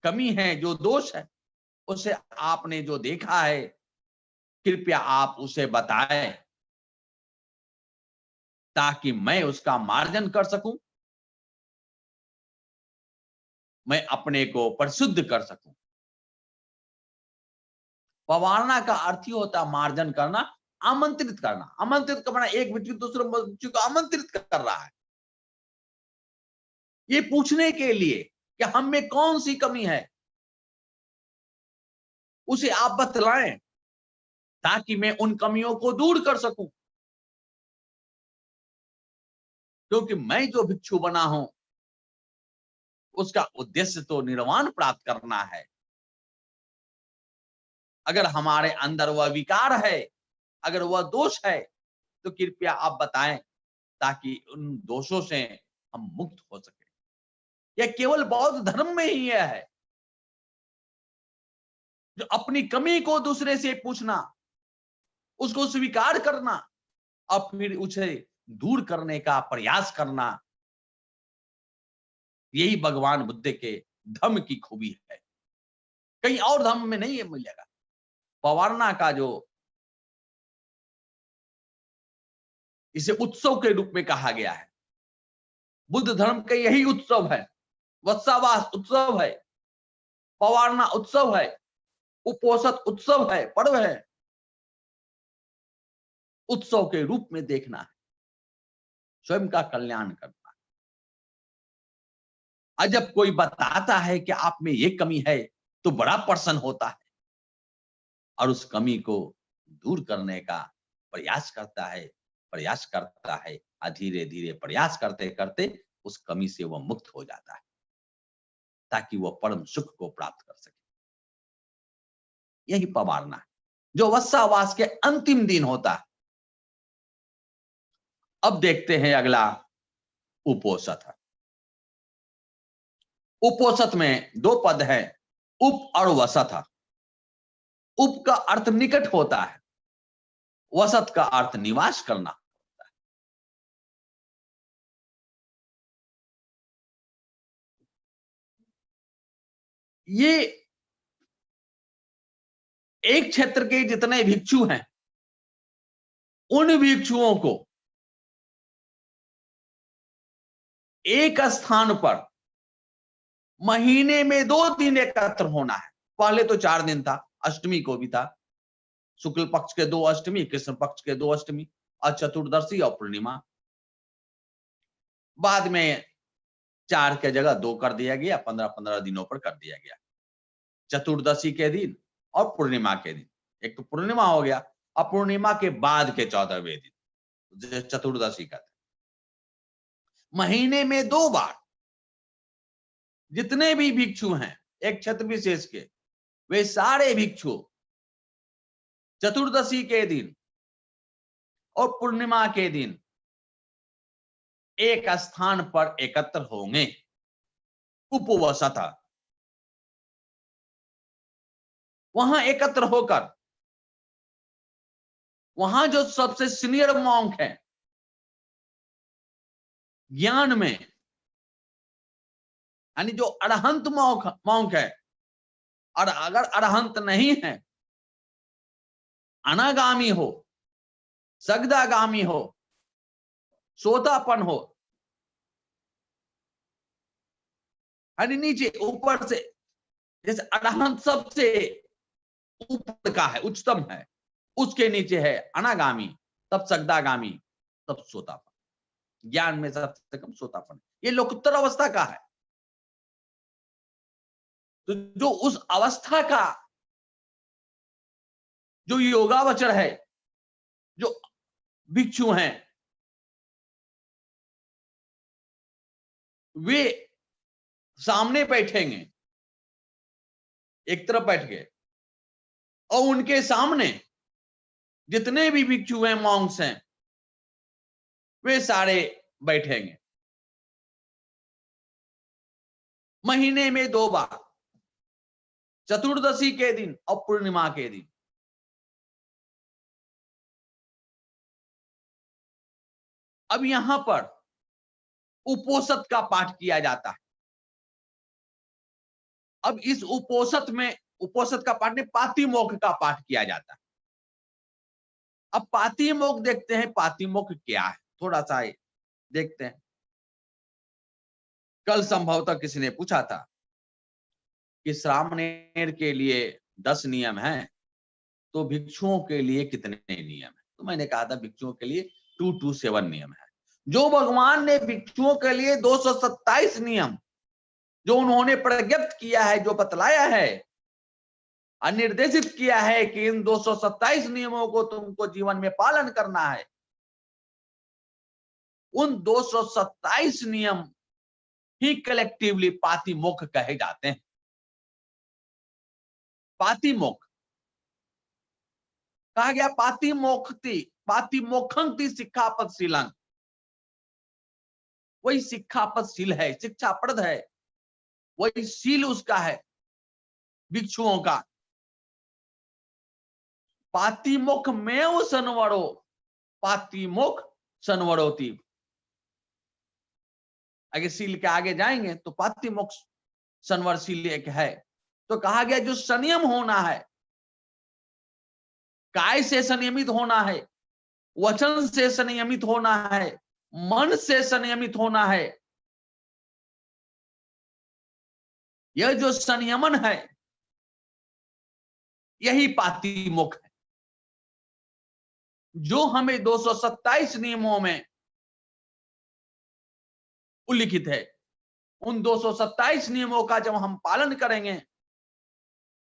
कमी है, जो दोष है, उसे आपने जो देखा है, कृपया आप उसे बताएं ताकि मैं उसका मार्जन कर सकूं, मैं अपने को परिशुद्ध कर सकूं। पवारना का अर्थ ही होता मार्जन करना, आमंत्रित करना। आमंत्रित करना, एक भिक्षु दूसरे भिक्षु को आमंत्रित कर रहा है, ये पूछने के लिए कि हम में कौन सी कमी है, उसे आप बतलाएं ताकि मैं उन कमियों को दूर कर सकूं। क्योंकि मैं जो भिक्षु बना हूं उसका उद्देश्य तो निर्वाण प्राप्त करना है। अगर हमारे अंदर वह विकार है, अगर वह दोष है, तो कृपया आप बताएं, ताकि उन दोषों से हम मुक्त हो सके। यह केवल बौद्ध धर्म में ही यह है, जो अपनी कमी को दूसरे से पूछना, उसको स्वीकार करना और फिर उसे दूर करने का प्रयास करना, यही भगवान बुद्ध के धम्म की खूबी है। कहीं और धर्म में नहीं मिलेगा। पवारना का जो इसे उत्सव के रूप में कहा गया है, बुद्ध धर्म का यही उत्सव है। वत्सावास उत्सव है, पवारना उत्सव है, उपोषित उत्सव है, पर्व है। उत्सव के रूप में देखना है, स्वयं का कल्याण करना है। और जब कोई बताता है कि आप में ये कमी है, तो बड़ा प्रसन्न होता है और उस कमी को दूर करने का प्रयास करता है, और धीरे धीरे प्रयास करते करते उस कमी से वह मुक्त हो जाता है, ताकि वह परम सुख को प्राप्त कर सके। यही पवारना है, जो वत्सावास के अंतिम दिन होता है। अब देखते हैं अगला, उपोषित है। उपोषित में दो पद है, उप और वसत है। उप का अर्थ निकट होता है, वसत का अर्थ निवास करना होता है। ये एक क्षेत्र के जितने भिक्षु हैं, उन भिक्षुओं को एक स्थान पर महीने में 2 दिन एकत्र होना है। पहले तो 4 दिन था, अष्टमी को भी था, शुक्ल पक्ष के 2 अष्टमी, कृष्ण पक्ष के 2 अष्टमी और चतुर्दशी और पूर्णिमा। बाद में 4 के जगह 2 कर दिया गया, 15-15 दिनों पर कर दिया गया। चतुर्दशी के दिन और पूर्णिमा के दिन, एक तो पूर्णिमा हो गया, और पूर्णिमा के बाद के 14वें दिन चतुर्दशी का। महीने में 2 बार जितने भी भिक्षु हैं एक क्षेत्र विशेष के, वे सारे भिक्षु चतुर्दशी के दिन और पूर्णिमा के दिन एक स्थान पर एकत्र होंगे। उपवसत, वहां एकत्र होकर, वहां जो सबसे सीनियर मॉन्क है ज्ञान में, यानी जो अरहंत मॉन्क है, और अगर अरहंत नहीं है, अनागामी हो, सगदागामी हो, सोतापन हो, यानी नीचे ऊपर से, जैसे अरहंत सबसे ऊपर का है, उच्चतम है, उसके नीचे है अनागामी, तब सगदागामी, तब सोतापन। ज्ञान में सबसे कम सोतापन, ये लोकोत्तर अवस्था का है। तो जो उस अवस्था का जो योगावचर है, जो भिक्षु हैं, वे सामने बैठेंगे, एक तरफ बैठ गए, और उनके सामने जितने भी भिक्षु हैं, मॉन्क्स हैं, वे सारे बैठेंगे। महीने में 2 बार, चतुर्दशी के दिन और पूर्णिमा के दिन। अब यहां पर उपोषित का पाठ किया जाता है। अब इस उपोषित में, उपोषित का पाठ नहीं, पातिमोक्ष का पाठ किया जाता है। अब पातिमोक्ष देखते हैं, पातिमोक्ष क्या है, थोड़ा सा देखते हैं। कल संभवतः किसी ने पूछा था कि श्रामणेर के लिए 10 नियम हैं, तो भिक्षुओं के लिए कितने नियम हैं? तो मैंने कहा था भिक्षुओं के लिए 227 नियम है। जो भगवान ने भिक्षुओं के लिए 227 नियम जो उन्होंने प्रज्ञप्त किया है, जो बतलाया है और निर्देशित किया है कि इन 227 नियमों को तुमको जीवन में पालन करना है, उन 227 नियम ही कलेक्टिवली पातिमोक्ष कहे जाते हैं। पातिमोक्ष कहा गया, पातिमोक्षंति शिक्षापद शीलं, वही शिक्षापद शील है, शिक्षाप्रद है, वही शील उसका है भिक्षुओं का। पातिमोक्ष में सनवरो, पातिमोक्ष सनवरोति। आगे शील के आगे जाएंगे तो पातिमोक्ष सनवर शील एक है। तो कहा गया जो संयम होना है, काय से संयमित होना है, वचन से संयमित होना है, मन से संयमित होना है, यह जो संयमन है यही पातिमोक्ष है, जो हमें 227 नियमों में उल्लिखित है। उन 227 नियमों का जब हम पालन करेंगे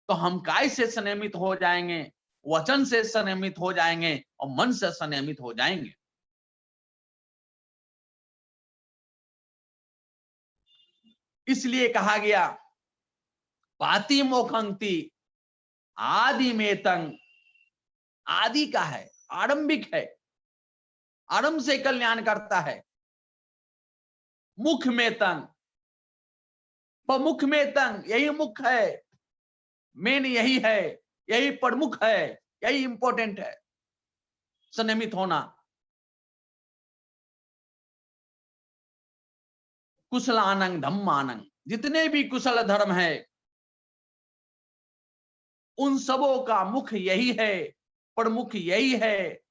तो हम काय से संयमित हो जाएंगे, वचन से संयमित हो जाएंगे और मन से संयमित हो जाएंगे। इसलिए कहा गया पातिमोक्षंति आदि में तंग, आदि का है, आरंभिक है, आरंभ से कल्याण करता है। मुख में तंग, प्रमुख में तंग, यही मुख है, मेन यही है, यही प्रमुख है, यही इंपॉर्टेंट है, संयमित होना। कुशलानंग धम्मानंग, जितने भी कुशल धर्म है उन सबों का मुख यही है, प्रमुख यही है,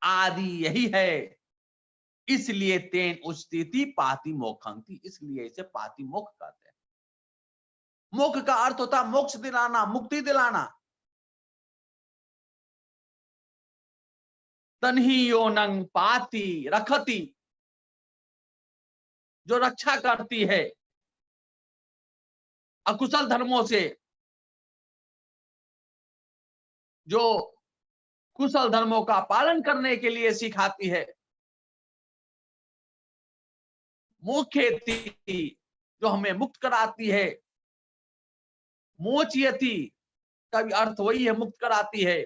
आदि यही है। इसलिए तेन उच्चति पातिमोक्षंति, इसलिए इसे पातिमोक्ष कहते हैं। मोक्ष का अर्थ होता है मोक्ष दिलाना, मुक्ति दिलाना। तन्ही योनंग पाति रखति, जो रक्षा करती है अकुशल धर्मों से, जो कुशल धर्मों का पालन करने के लिए सिखाती है। मोक्षेति, जो हमें मुक्त कराती है। मोचयति का भी अर्थ वही है, मुक्त कराती है।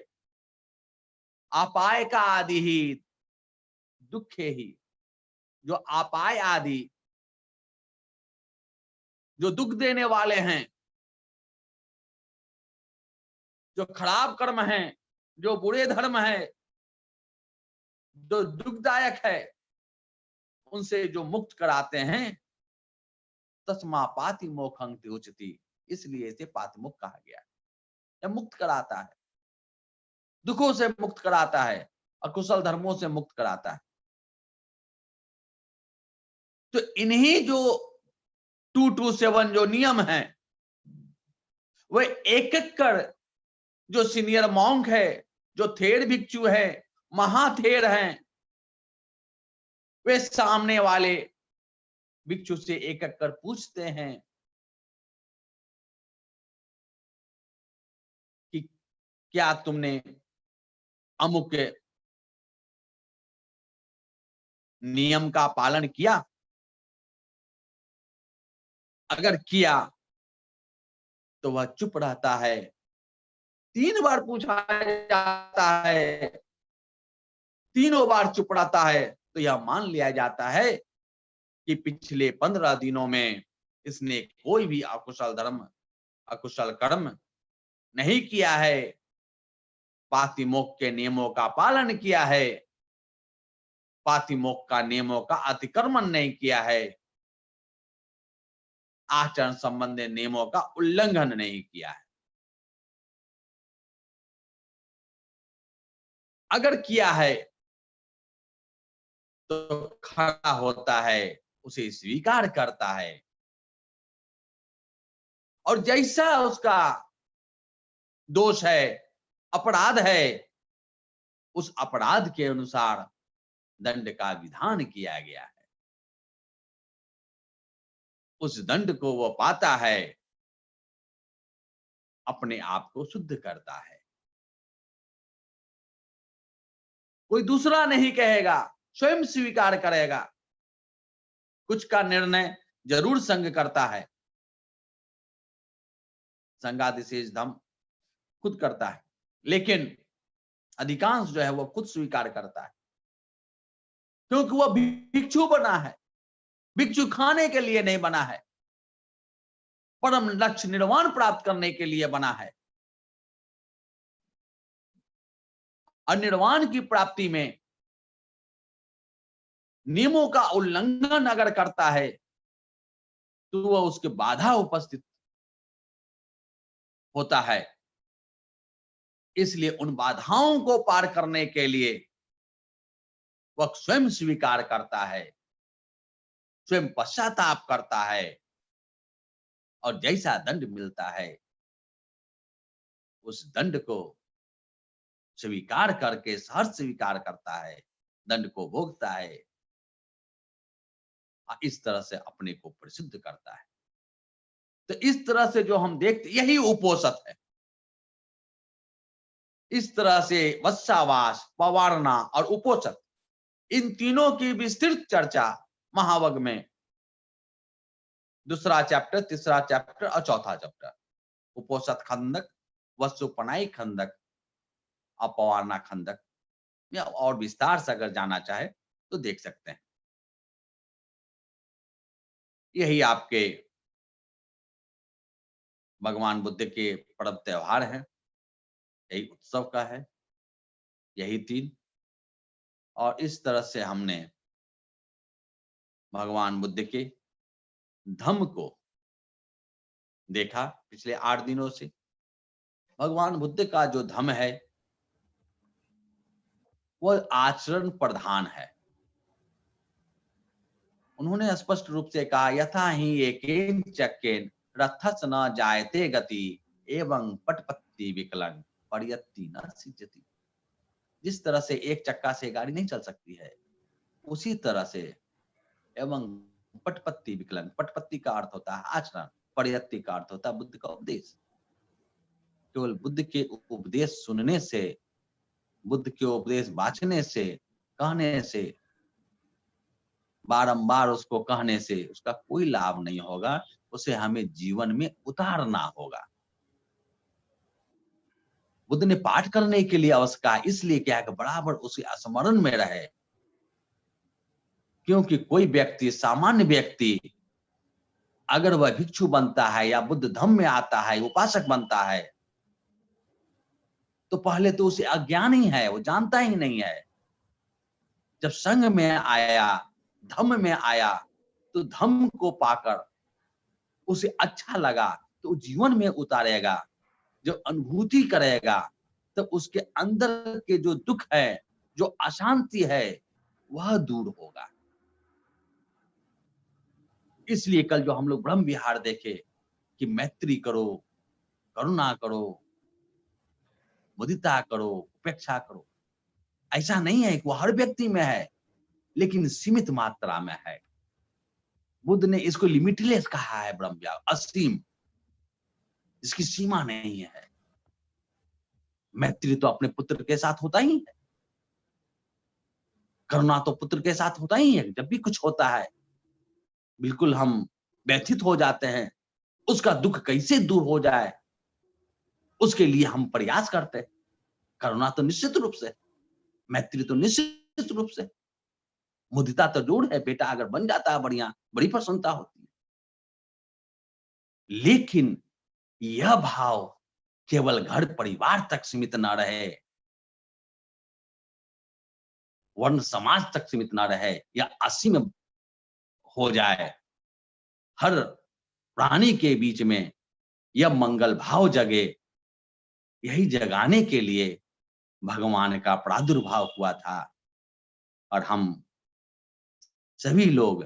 अपाय का आदि ही दुखे ही, जो अपाय आदि जो दुख देने वाले हैं, जो खराब कर्म हैं, जो बुरे धर्म हैं, जो दुखदायक है, उनसे जो मुक्त कराते हैं, तस्मा पातिमोक्षंति उच्यति, इसलिए इसे पातिमोक्ष कहा गया है। यह मुक्त कराता है, दुखों से मुक्त कराता है, अकुशल धर्मों से मुक्त कराता है। तो इन्हीं जो 227 जो नियम हैं, वह एक एक कर जो सीनियर मॉन्क है, जो थेर भिक्षु है, महाथेर हैं, वे सामने वाले भिक्षु से एक एक कर पूछते हैं कि क्या तुमने अमुक नियम का पालन किया? अगर किया तो वह चुप रहता है। 3 बार पूछा जाता है, तीनों बार चुप रहता है, तो यह मान लिया जाता है कि पिछले 15 दिनों में इसने कोई भी अकुशल धर्म, अकुशल कर्म नहीं किया है, पातिमोक्ष के नियमों का पालन किया है, पातिमोक्ष का नियमों का अतिक्रमण नहीं किया है, आचरण संबंधी नियमों का उल्लंघन नहीं किया है। अगर किया है तो खड़ा होता है, उसे स्वीकार करता है, और जैसा उसका दोष है, अपराध है, उस अपराध के अनुसार दंड का विधान किया गया है। उस दंड को वो पाता है, अपने आप को शुद्ध करता है। कोई दूसरा नहीं कहेगा स्वयं स्वीकार करेगा। कुछ का निर्णय जरूर संघ करता है, संघादिशेष धम्म खुद करता है, लेकिन अधिकांश जो है वो खुद स्वीकार करता है, क्योंकि वह भिक्षु बना है। भिक्षु खाने के लिए नहीं बना है, परम लक्ष्य निर्वाण प्राप्त करने के लिए बना है। और निर्वाण की प्राप्ति में नियमों का उल्लंघन अगर करता है तो वह उसके बाधा उपस्थित होता है। इसलिए उन बाधाओं को पार करने के लिए वह स्वयं स्वीकार करता है, स्वयं पश्चाताप करता है, और जैसा दंड मिलता है उस दंड को स्वीकार करके सहर्ष स्वीकार करता है, दंड को भोगता है, इस तरह से अपने को प्रसिद्ध करता है। तो इस तरह से जो हम देखते, यही उपोषित है। इस तरह से वत्सावास, पवारना और उपोषित, इन तीनों की विस्तृत चर्चा महावग में दूसरा चैप्टर, तीसरा चैप्टर और चौथा चैप्टर, उपोषित खंडक, वत्सोपनायी खंडक, अपवारना खंडक, या और विस्तार से अगर जाना चाहे तो देख सकते हैं। यही आपके भगवान बुद्ध के पर्व त्योहार हैं, यही उत्सव का है, यही तीन। और इस तरह से हमने भगवान बुद्ध के धम्म को देखा पिछले 8 दिनों से। भगवान बुद्ध का जो धम्म है वह आचरण प्रधान है। उन्होंने स्पष्ट रूप से कहा, यथा ही एकेन चक्केन रथस न जायते गति एवं पटपत्ति विकलं पर्यत्ति न सिद्ध्यति। जिस तरह से एक चक्का से गाड़ी नहीं चल सकती है, उसी तरह से एवं पटपत्ति विकलन, पटपत्ति का अर्थ होता है आचरण, पर्यत्ति का अर्थ होता है बुद्ध का उपदेश। केवल बुद्ध के उपदेश सुनने से, बुद्ध के उपदेश वाचने से, कहने से, बारंबार उसको कहने से उसका कोई लाभ नहीं होगा, उसे हमें जीवन में उतारना होगा। बुद्ध ने पाठ करने के लिए आवश्यक है, इसलिए क्या है कि बराबर उसे स्मरण में रहे। क्योंकि कोई व्यक्ति, सामान्य व्यक्ति, अगर वह भिक्षु बनता है या बुद्ध धम्म में आता है, उपासक बनता है, तो पहले तो उसे अज्ञान ही है, वो जानता ही नहीं है। जब संघ में आया, धम्म में आया, तो धम्म को पाकर उसे अच्छा लगा तो जीवन में उतारेगा। जो अनुभूति करेगा तो उसके अंदर के जो दुख है, जो अशांति है, वह दूर होगा। इसलिए कल जो हम लोग ब्रह्म विहार देखे कि मैत्री करो, करुणा करो, मुदिता करो, उपेक्षा करो, ऐसा नहीं है कि वो हर व्यक्ति में है, लेकिन सीमित मात्रा में है। बुद्ध ने इसको लिमिटलेस कहा है, ब्रह्म विहार असीम, इसकी सीमा नहीं है। मैत्री तो अपने पुत्र के साथ होता ही है, करुणा तो पुत्र के साथ होता ही है। जब भी कुछ होता है बिल्कुल हम व्यथित हो जाते हैं, उसका दुख कैसे दूर हो जाए उसके लिए हम प्रयास करते हैं। करुणा तो निश्चित रूप से, मैत्री तो निश्चित रूप से, मुदिता तो जरूर है। बेटा अगर बन जाता है बढ़िया, बड़ी प्रसन्नता होती है। लेकिन यह भाव केवल घर परिवार तक सीमित ना रहे, वर्ण समाज तक सीमित ना रहे, या असीम हो जाए। हर प्राणी के बीच में यह मंगल भाव जगे। यही जगाने के लिए भगवान का प्रादुर्भाव हुआ था। और हम सभी लोग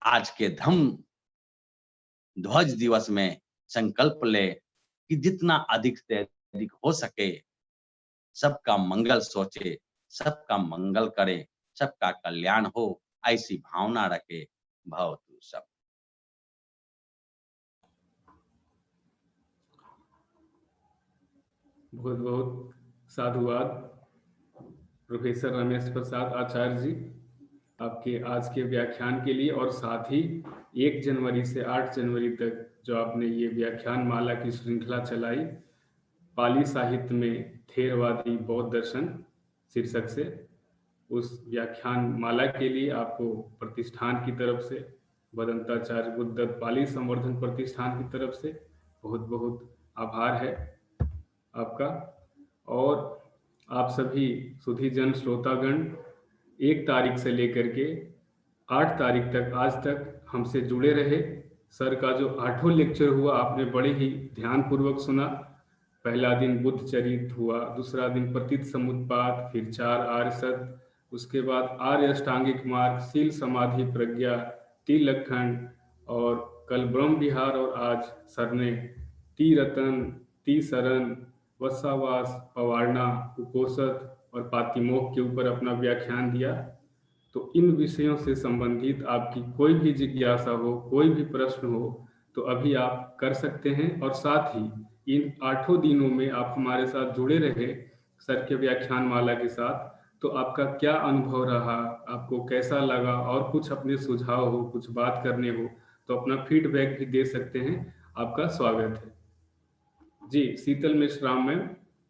आज के धम्म ध्वज दिवस में संकल्प ले कि जितना अधिक से अधिक हो सके सबका मंगल सोचे, सबका मंगल करे, सबका कल्याण हो, ऐसी भावना रखे। भवतु सब। बहुत बहुत साधुवाद। प्रोफेसर रमेश प्रसाद आचार्य जी आपके आज के व्याख्यान के लिए, और साथ ही 1 जनवरी से 8 जनवरी तक जो आपने ये व्याख्यान माला की श्रृंखला चलाई, पाली साहित्य में थेरवादी बौद्ध दर्शन शीर्षक से, उस व्याख्यान माला के लिए आपको प्रतिष्ठान की तरफ से, भदंताचार्य गुरुदत्त पाली संवर्धन प्रतिष्ठान की तरफ से बहुत बहुत आभार है आपका। और आप सभी सुधीजन श्रोतागण 1 तारीख से लेकर के 8 तारीख तक आज तक हमसे जुड़े रहे। सर का जो 8वां लेक्चर हुआ आपने बड़े ही ध्यानपूर्वक सुना। पहला दिन बुद्ध चरित हुआ, दूसरा दिन प्रतीत समुत्पात, फिर 4 आर्य सत्य, उसके बाद आर्य अष्टांगिक मार्ग, शील समाधि प्रज्ञा, त्रिलक्षण, और कल ब्रह्म विहार, और आज सर ने त्रिरतन, त्रिशरण, वत्सावास, पवारना, उपोषद और पातिमोक्ष के ऊपर अपना व्याख्यान दिया। तो इन विषयों से संबंधित आपकी कोई भी जिज्ञासा हो, कोई भी प्रश्न हो, तो अभी आप कर सकते हैं। और साथ ही इन 8 दिनों में आप हमारे साथ जुड़े रहे सर के व्याख्यान माला के साथ, तो आपका क्या अनुभव रहा, आपको कैसा लगा, और कुछ अपने सुझाव हो, कुछ बात करने हो, तो अपना फीडबैक भी दे सकते हैं। आपका स्वागत है जी। शीतल मिश्राम मैम,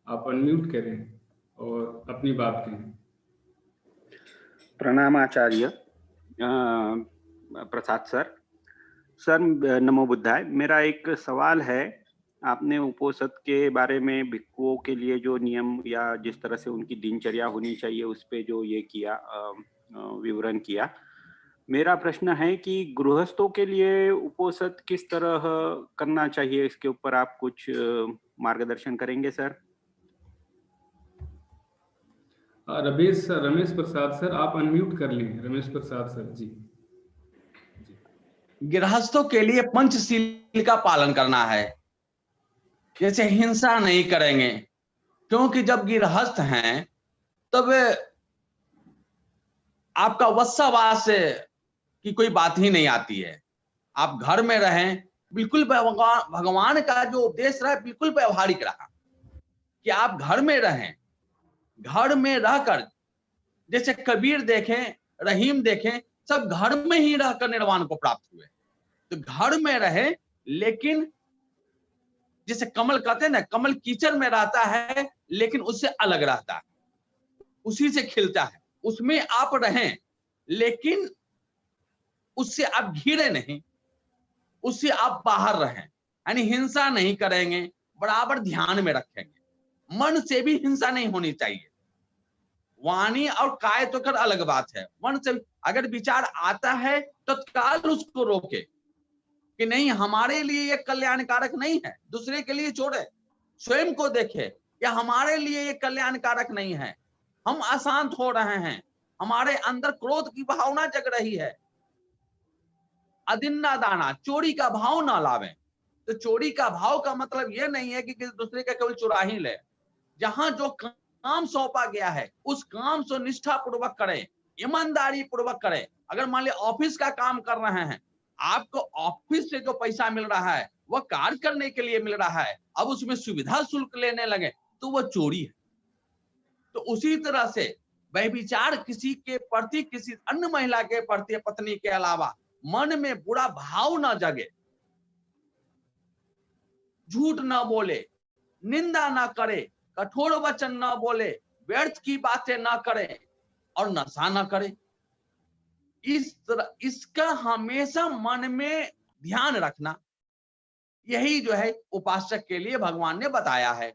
आप अनम्यूट करें और अपनी बात कहें। प्रणाम आचार्य प्रसाद सर। सर नमो बुद्धाय। मेरा एक सवाल है, आपने उपोषद के बारे में भिक्षुओं के लिए जो नियम या जिस तरह से उनकी दिनचर्या होनी चाहिए उस पे जो ये किया विवरण किया। मेरा प्रश्न है कि गृहस्थों के लिए उपोषद किस तरह करना चाहिए, इसके ऊपर आप कुछ मार्गदर्शन करेंगे सर? रमेश प्रसाद सर, आप अनम्यूट कर लें। रमेश प्रसाद सर जी। गृहस्थों के लिए पंचशील का पालन करना है। जैसे हिंसा नहीं करेंगे, क्योंकि जब गृहस्थ हैं तब आपका वत्सावास की कोई बात ही नहीं आती है। आप घर में रहें, बिल्कुल भगवान का जो उपदेश रहा बिल्कुल व्यवहारिक रहा कि आप घर में रहें। घर में रहकर, जैसे कबीर देखें, रहीम देखें, सब घर में ही रहकर निर्वाण को प्राप्त हुए। तो घर में रहे, लेकिन जैसे कमल कहते हैं ना, कमल कीचड़ में रहता है लेकिन उससे अलग रहता है, उसी से खिलता है, उसमें आप रहें, लेकिन उससे आप घिरे नहीं, उससे आप बाहर रहें। यानी हिंसा नहीं करेंगे, बराबर ध्यान में रखेंगे। मन से भी हिंसा नहीं होनी चाहिए। वाणी और काय तो कर अलग बात है, मन से अगर विचार आता है तो तत्काल उसको रोके कि नहीं, हमारे लिए ये कल्याणकारक नहीं है, दूसरे के लिए छोड़े। स्वयं को देखे, या हमारे लिए ये कल्याणकारक नहीं है, हम अशांत हो रहे हैं, हमारे अंदर क्रोध की भावना जग रही है। अदिन्ना दाना, चोरी का भाव ना लावें। तो चोरी का भाव का मतलब ये नहीं है कि किसी दूसरे का केवल चुरा ही ले। जहां जो काम सौंपा गया है उस काम से निष्ठा पूर्वक करें, ईमानदारी पूर्वक करें। अगर मान लिया ऑफिस का काम कर रहे हैं, आपको ऑफिस से जो पैसा मिल रहा है वह कार्य करने के लिए मिल रहा है, अब उसमें सुविधा शुल्क लेने लगे तो वह चोरी है। तो उसी तरह से व्यभिचार किसी के प्रति, किसी अन्य महिला के प्रति, पत्नी के अलावा मन में बुरा भाव न जगे, झूठ न बोले, निंदा न करे, कठोर वचन न बोले, व्यर्थ की बातें न करे और नशा न करे। इस तरह इसका हमेशा मन में ध्यान रखना, यही जो है उपासक के लिए भगवान ने बताया है।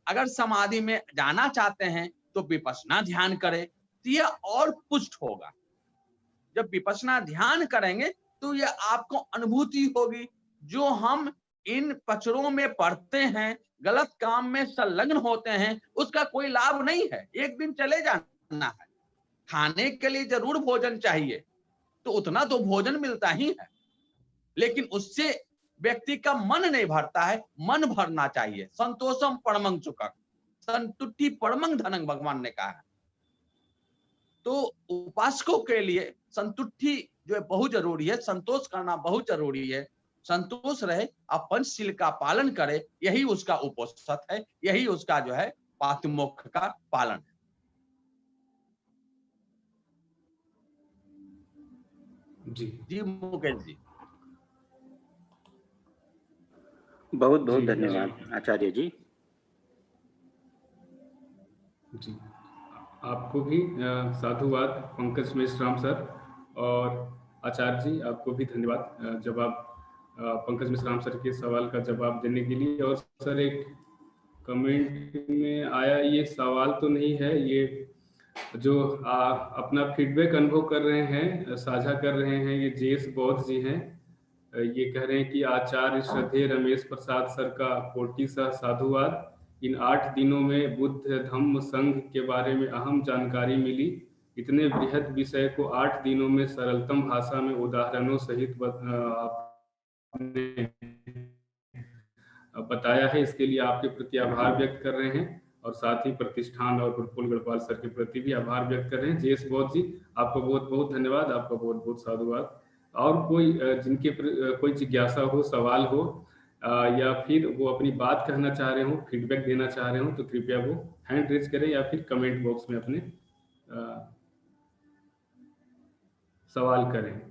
अगर समाधि में जाना चाहते हैं तो विपश्यना ध्यान करें, तो यह और पुष्ट होगा। जब विपश्यना ध्यान करेंगे तो यह आपको अनुभूति होगी। जो हम इन पचड़ों में पड़ते हैं, गलत काम में संलग्न होते हैं, उसका कोई लाभ नहीं है। एक दिन चले जाना है, खाने के लिए जरूर भोजन चाहिए, तो उतना तो भोजन मिलता ही है, लेकिन उससे व्यक्ति का मन नहीं भरता है। मन भरना चाहिए। संतोषम परमं सुखम, संतुष्टि परमं धनम, भगवान ने कहा है। तो उपासकों के लिए संतुष्टि जो है बहुत जरूरी है, संतोष करना बहुत जरूरी है। संतोष रहे, आप पंचशील का पालन करे, यही उसका उपोषद है, यही उसका जो है पातिमोक्ष का पालन है। जी जी मुकेश जी। बहुत बहुत जी धन्यवाद आचार्य जी। जी आपको भी साधुवाद पंकज मेश्राम सर, और आचार्य जी आपको भी धन्यवाद जब आप पंकज मेश्राम सर के सवाल का जवाब देने के लिए। और सर एक कमेंट में आया, ये सवाल तो नहीं है, ये जो अपना फीडबैक अनुभव कर रहे हैं, साझा कर रहे हैं, ये जेएस बौद्ध जी हैं। ये कह रहे हैं कि आचार्य श्रद्धेय रमेश प्रसाद सर का कोटि सा साधुवाद। इन 8 दिनों में बुद्ध धम्म संघ के बारे में अहम जानकारी मिली। इतने बृहद विषय को 8 दिनों में सरलतम भाषा में उदाहरणों सहित आपने बताया है। इसके लिए आपके प्रति आभार व्यक्त कर रहे हैं, और साथ ही प्रतिष्ठान और प्रफुल्ल गढ़पाल सर के प्रति भी आभार व्यक्त कर रहे हैं। जेएस बौद्ध जी आपका बहुत बहुत धन्यवाद, आपका बहुत बहुत साधुवाद। और कोई जिनके कोई जिज्ञासा हो, सवाल हो, या फिर वो अपनी बात कहना चाह रहे हो, फीडबैक देना चाह रहे हो, तो कृपया वो हैंड रेज करें या फिर कमेंट बॉक्स में अपने सवाल करें।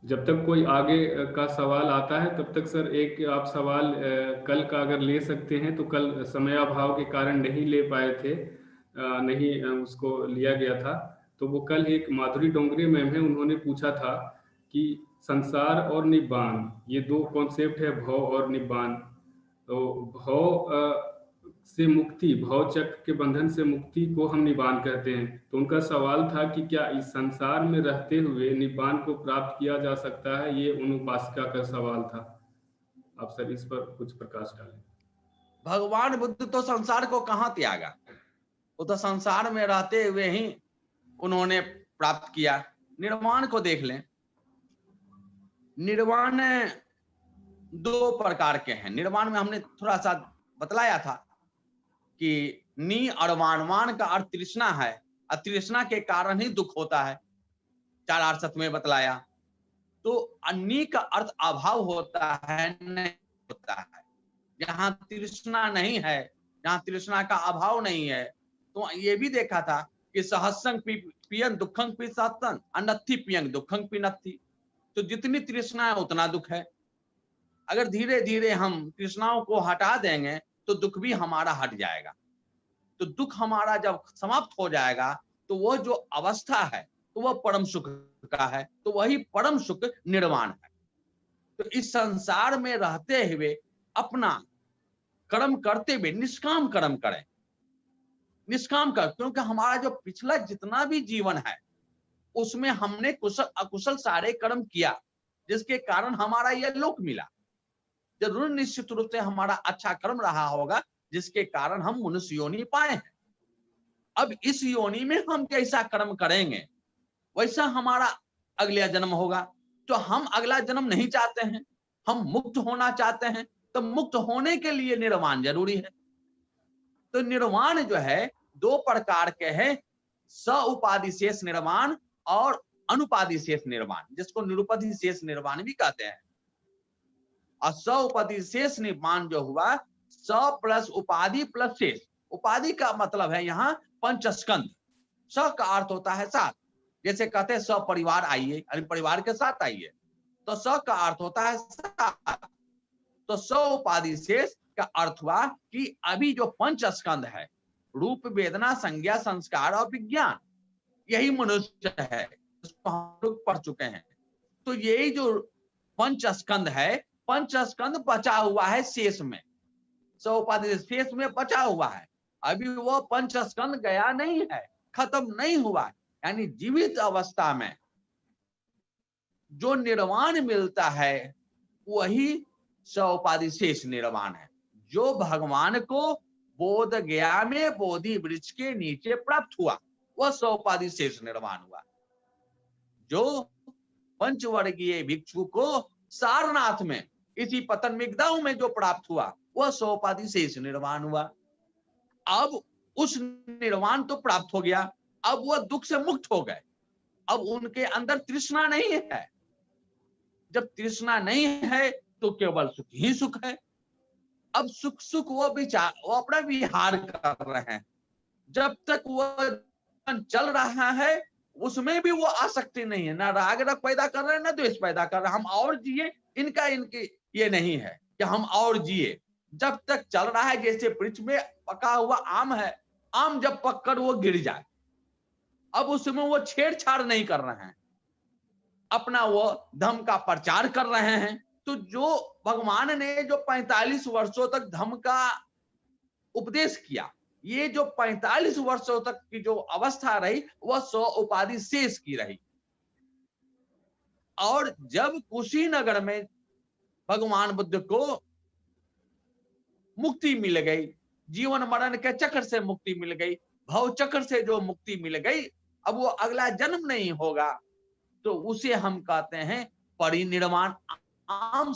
जब तक कोई आगे का सवाल आता है तब तक सर एक आप सवाल कल का अगर ले सकते हैं, तो कल समय अभाव के कारण नहीं ले पाए थे, नहीं उसको लिया गया था। तो वो कल एक माधुरी डोंगरे मैम है, उन्होंने पूछा था कि संसार और निब्बान, ये दो कॉन्सेप्ट है, भव और निब्बान। तो भव से मुक्ति, भव चक्र के बंधन से मुक्ति को हम निब्बान कहते हैं। तो उनका सवाल था कि क्या इस संसार में रहते हुए निब्बान को प्राप्त किया जा सकता है। ये उन उपासिका का सवाल था। आप सर इस पर कुछ प्रकाश डालें। भगवान बुद्ध तो संसार को कहाँ त्यागा, वो तो संसार में रहते हुए ही उन्होंने प्राप्त किया। निर्वाण को देख लें, निर्वाण 2 प्रकार के हैं। निर्वाण में हमने थोड़ा सा बतलाया था कि नी और वान का अर्थ तृष्णा है, और तृष्णा के कारण ही दुख होता है, 4 आर्षत में बतलाया। तो नी का अर्थ अभाव होता है, नहीं होता है। जहां तृष्णा नहीं है, जहां तृष्णा का अभाव नहीं है, तो ये भी देखा था कि सहस्रं पियन दुखं पी सहस्रं अनथि पियन दुखं पी नथि। तो जितनी तृष्णा है उतना दुख है। अगर धीरे धीरे हम तृष्णाओं को हटा देंगे तो दुख भी हमारा हट जाएगा। तो दुख हमारा जब समाप्त हो जाएगा तो वह जो अवस्था है तो वह परम सुख का है, तो वही परम सुख निर्वाण है। तो इस संसार में रहते हुए अपना कर्म करते हुए निष्काम कर्म करें, निष्काम कर, क्योंकि हमारा जो पिछला जितना भी जीवन है उसमें हमने कुशल अकुशल सारे कर्म किया, जिसके कारण हमारा यह लोक मिला। जरूर निश्चित रूप से हमारा अच्छा कर्म रहा होगा, जिसके कारण हम मनुष्य योनि पाए हैं। अब इस योनि में हम कैसा कर्म करेंगे वैसा हमारा अगला जन्म होगा। तो हम अगला जन्म नहीं चाहते हैं, हम मुक्त होना चाहते हैं, तो मुक्त होने के लिए निर्वाण जरूरी है। तो निर्वाण जो है 2 प्रकार के हैं, स उपाधि शेष निर्वाण और अनुपाधि शेष निर्वाण, जिसको निरुपाधि शेष निर्वाण भी कहते हैं। और स उपाधि शेष निर्वाण जो हुआ, स प्लस उपाधि प्लस शेष। उपाधि का मतलब है यहाँ पंचस्कंध, स का अर्थ होता है 7। जैसे कहते हैं सपरिवार आइए, परिवार के साथ आइए, तो स का अर्थ होता है 7। तो स उपाधि शेष का अर्थ हुआ कि अभी जो पंच स्कंद है, रूप वेदना संज्ञा संस्कार और विज्ञान, यही मनुष्य है, इसको हम लोग पढ़ चुके हैं। तो यही जो पंच स्कंद है, पंच स्कंद बचा हुआ है शेष में, स उपाधि शेष में बचा हुआ है। अभी वो पंच स्कंद गया नहीं है, खत्म नहीं हुआ। यानी जीवित अवस्था में जो निर्वाण मिलता है वही सौपाधि शेष निर्वाण है, जो भगवान को बोध गया में बोधि वृक्ष के नीचे प्राप्त हुआ, वह सौपाधि शेष निर्वाण हुआ। जो पंचवर्गीय भिक्षु को सारनाथ में, इसी पतन मिगदाऊ में जो प्राप्त हुआ, वह सौपाधि शेष निर्वाण हुआ। अब उस निर्वाण तो प्राप्त हो गया, अब वह दुख से मुक्त हो गए। अब उनके अंदर तृष्णा नहीं है। जब तृष्णा नहीं है तो केवल सुख ही सुख है। अब सुख सुख वो विचार, वो अपना विहार कर रहे हैं। जब तक वो चल रहा है उसमें भी वो आसक्ति नहीं है, ना राग रग पैदा कर रहे हैं ना द्वेष पैदा कर रहे हैं। हम और जिए, इनके ये नहीं है कि हम और जिए। जब तक चल रहा है, जैसे वृक्ष में पका हुआ आम है, आम जब पककर वो गिर जाए, अब उसमें वो छेड़छाड़ नहीं कर रहे हैं, अपना वो धम्म का प्रचार कर रहे हैं। तो जो भगवान ने जो 45 वर्षों तक धम्म का उपदेश किया, ये जो 45 वर्षों तक की जो अवस्था रही, वह 100 उपाधि शेष की रही। और जब कुशीनगर में भगवान बुद्ध को मुक्ति मिल गई, जीवन मरण के चक्र से मुक्ति मिल गई, भव चक्र से जो मुक्ति मिल गई, अब वो अगला जन्म नहीं होगा, तो उसे हम कहते हैं परिनिर्वाण आम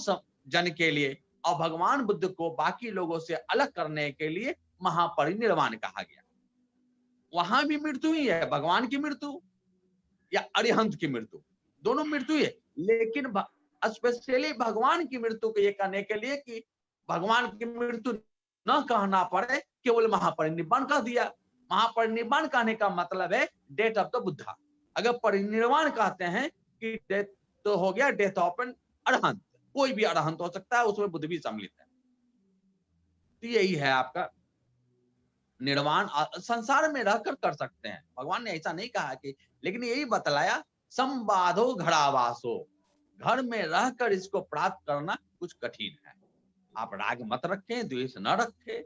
जन के लिए। और भगवान बुद्ध को बाकी लोगों से अलग करने के लिए महापरिनिर्वाण कहा गया। वहां भी मृत्यु ही है, भगवान की मृत्यु या अरिहंत की मृत्यु, दोनों मृत्यु है। लेकिन स्पेशली भगवान की मृत्यु को ये कहने के लिए कि भगवान की मृत्यु न कहना पड़े, केवल महापरिनिर्वाण कह दिया। महापरिनिर्वाण कहने का मतलब है डेथ ऑफ द बुद्धा। अगर परिनिर्वाण कहते हैं कि डेथ, तो हो गया डेथ ऑफ एन अरहंत। कोई भी अरहंत हो सकता है, उसमें बुद्ध भी सम्मिलित है। तो यही है आपका निर्वाण। संसार में रहकर कर सकते हैं, भगवान ने ऐसा नहीं कहा कि, लेकिन यही बतलाया संबाधो घरावासो, घर में रहकर इसको प्राप्त करना कुछ कठिन है। आप राग मत रखें, द्वेष न रखें,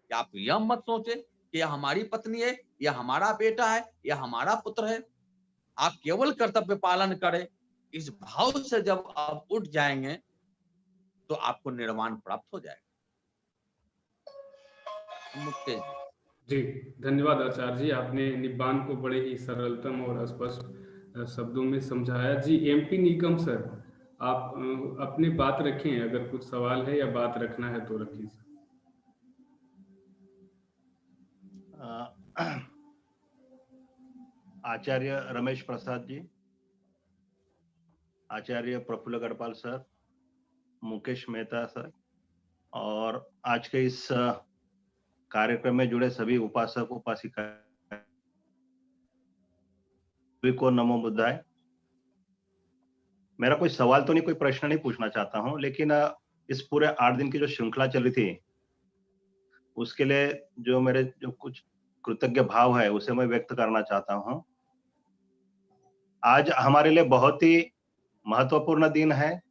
आप यह मत सोचे कि यह हमारी पत्नी है, यह हमारा बेटा है, यह हमारा पुत्र है। आप केवल कर्तव्य पालन करें। इस भाव से जब आप उठ जाएंगे तो आपको निर्वाण प्राप्त हो जाएगा। मुक्ति जी, धन्यवाद आचार्य जी, आपने निब्बान को बड़े ही सरलतम और स्पष्ट शब्दों में समझाया। जी, एमपी निगम सर, आप अपनी बात रखें, अगर कुछ सवाल है या बात रखना है तो रखिए सर। आचार्य रमेश प्रसाद जी, आचार्य प्रफुल्ल गढ़पाल सर, मुकेश मेहता सर, और आज के इस कार्यक्रम में जुड़े सभी उपासक उपासिका को नमो बुद्धाय। मेरा कोई सवाल तो नहीं, कोई प्रश्न नहीं पूछना चाहता हूं, लेकिन इस पूरे 8 दिन की जो श्रृंखला चल रही थी, उसके लिए जो मेरे जो कुछ कृतज्ञ भाव है उसे मैं व्यक्त करना चाहता हूं। आज हमारे लिए बहुत ही महत्वपूर्ण दिन है।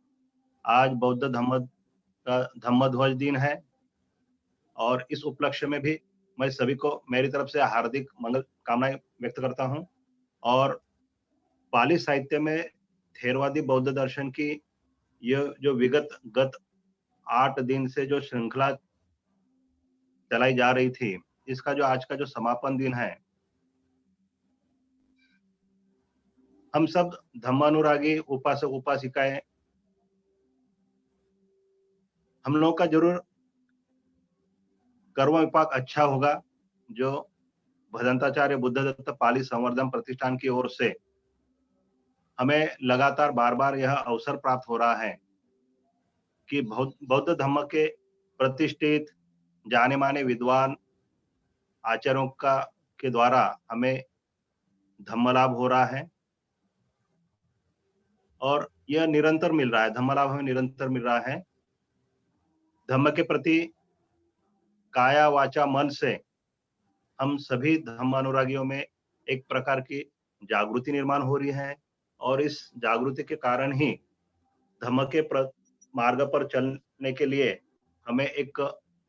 आज बौद्ध धम्म ध्वज दिन है, और इस उपलक्ष्य में भी मैं सभी को मेरी तरफ से हार्दिक मंगल कामनाएं व्यक्त करता हूं। और पाली साहित्य में थेरवादी बौद्ध दर्शन की यह जो गत 8 दिन से जो श्रृंखला चलाई जा रही थी, इसका जो आज का जो समापन दिन है, हम सब धम्मानुरागी उपासक उपासिकाएं, हम लोगों का जरूर कर्म विपाक अच्छा होगा, जो भदंताचार्य बुद्धदत्त पाली संवर्धन प्रतिष्ठान की ओर से हमें लगातार बार बार यह अवसर प्राप्त हो रहा है कि बौद्ध धम्म के प्रतिष्ठित जाने माने विद्वान आचार्यों के द्वारा हमें धम्म लाभ हो रहा है, और यह निरंतर मिल रहा है। धम्म लाभ हमें निरंतर मिल रहा है। धम्म के प्रति काया वाचा मन से हम सभी धम्म अनुरागियों में एक प्रकार की जागृति निर्माण हो रही है, और इस जागृति के कारण ही धम्म के मार्ग पर चलने के लिए हमें एक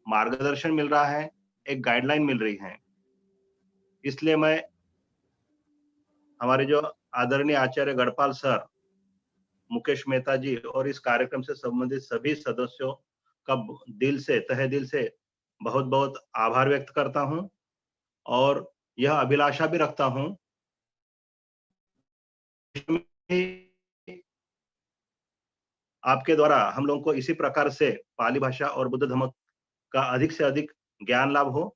मार्गदर्शन मिल रहा है, एक गाइडलाइन मिल रही है। इसलिए मैं हमारे जो आदरणीय आचार्य गढ़पाल सर, मुकेश मेहता जी और इस कार्यक्रम से संबंधित सभी सदस्यों का दिल से, तहे दिल से बहुत बहुत आभार व्यक्त करता हूं, और यह अभिलाषा भी रखता हूं आपके द्वारा हम लोगों को इसी प्रकार से पाली भाषा और बुद्ध धम्म का अधिक से अधिक ज्ञान लाभ हो,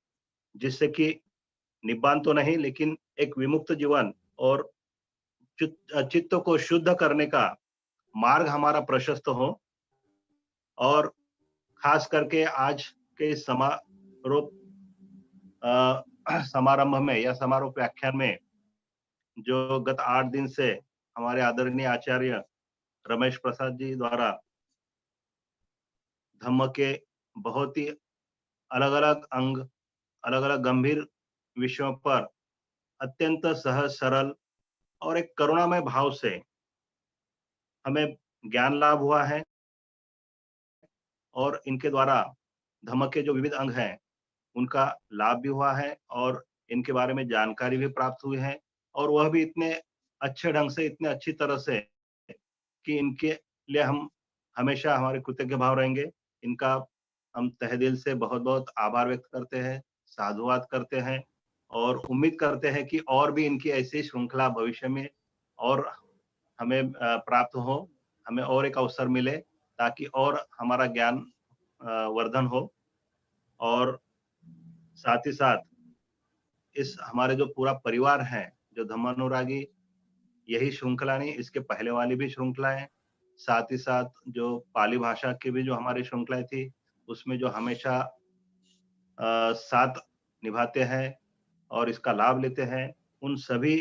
जिससे कि निब्बान तो नहीं, लेकिन एक विमुक्त जीवन और चित्त को शुद्ध करने का मार्ग हमारा प्रशस्त हो। और खास करके आज के समारोह समारंभ में या समारोह व्याख्यान में जो गत 8 दिन से हमारे आदरणीय आचार्य रमेश प्रसाद जी द्वारा धम्म के बहुत ही अलग अलग अंग, अलग अलग गंभीर विषयों पर अत्यंत सहज सरल और एक करुणामय भाव से हमें ज्ञान लाभ हुआ है, और इनके द्वारा धम्म के जो विविध अंग हैं उनका लाभ भी हुआ है और इनके बारे में जानकारी भी प्राप्त हुई है, और वह भी इतने अच्छे ढंग से, इतने अच्छी तरह से कि इनके लिए हम हमेशा हमारे कृतज्ञ भाव रहेंगे। इनका हम तहे दिल से बहुत बहुत आभार व्यक्त करते हैं, साधुवाद करते हैं और उम्मीद करते हैं कि और भी इनकी ऐसी श्रृंखला भविष्य में और हमें प्राप्त हो, हमें और एक अवसर मिले ताकि और हमारा ज्ञान वर्धन हो। और साथ ही साथ इस हमारे जो पूरा परिवार है, जो धम्मानुरागी, यही श्रृंखला नहीं, इसके पहले वाली भी श्रृंखला है। साथ ही साथ जो पाली भाषा की भी जो हमारी श्रृंखला थी, उसमें जो हमेशा साथ निभाते हैं और इसका लाभ लेते हैं, उन सभी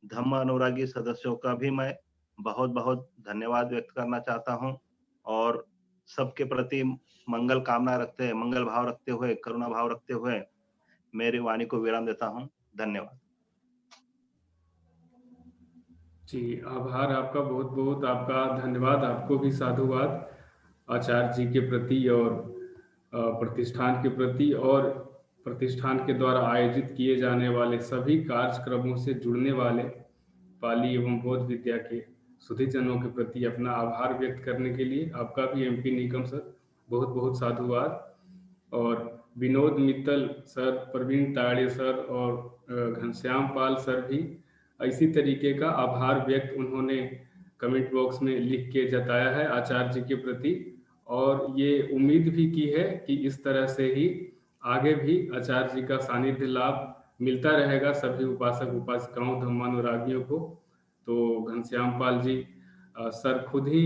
धम्म अनुरागी सदस्यों का भी मैं बहुत बहुत धन्यवाद व्यक्त करना चाहता हूँ और सबके प्रति मंगल कामना रखते, मंगल भाव रखते हुए, करुणा भाव रखते हुए मेरी वाणी को विराम देता हूँ। धन्यवाद। जी, आभार आपका, बहुत बहुत आपका धन्यवाद। आपको भी साधुवाद आचार्य जी के प्रति और प्रतिष्ठान के प्रति, और प्रतिष्ठान के द्वारा आयोजित किए जाने वाले सभी कार्यक्रमों से जुड़ने वाले पाली एवं बौद्ध विद्या के सुधीजनों के प्रति अपना आभार व्यक्त करने के लिए आपका भी एमपी निगम सर बहुत बहुत साधुवाद। और विनोद मित्तल सर, प्रवीण ताड़े सर और घनश्याम पाल सर भी इसी तरीके का आभार व्यक्त उन्होंने कमेंट बॉक्स में लिख के जताया है आचार्य जी के प्रति, और ये उम्मीद भी की है कि इस तरह से ही आगे भी आचार्य जी का सानिध्य लाभ मिलता रहेगा सभी उपासक उपासिकाओं धम्मानुरागियों को। तो घनश्याम पाल जी सर खुद ही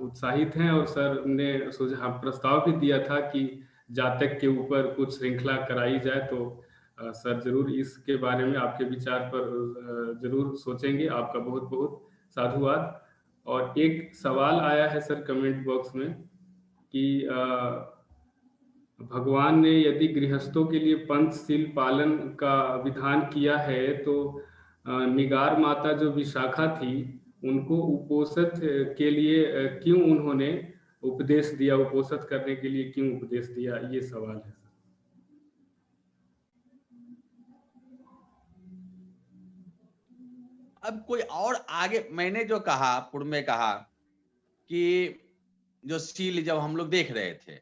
उत्साहित हैं, और सर ने सुझाव प्रस्ताव भी दिया था कि जातक के ऊपर कुछ श्रृंखला कराई जाए, तो सर जरूर इसके बारे में आपके विचार पर जरूर सोचेंगे। आपका बहुत बहुत साधुवाद। और एक सवाल आया है सर कमेंट बॉक्स में कि भगवान ने यदि गृहस्थों के लिए पंचशील पालन का विधान किया है, तो निगार माता जो विशाखा थी उनको उपोषित के लिए क्यों उन्होंने उपदेश दिया, उपोषित करने के लिए क्यों उपदेश दिया, ये सवाल है। अब कोई और आगे, मैंने जो कहा पूर्व में कहा कि जो सील जब हम लोग देख रहे थे,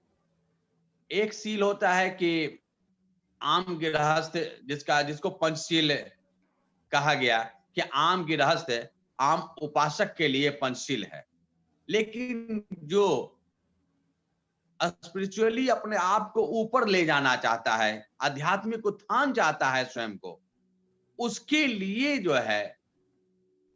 एक सील होता है कि आम गृहस्थ जिसको पंचशील कहा गया कि आम गृहस्थ आम उपासक के लिए पंचशील है, लेकिन जो स्पिरिचुअली अपने आप को ऊपर ले जाना चाहता है, आध्यात्मिक उत्थान चाहता है स्वयं को, उसके लिए जो है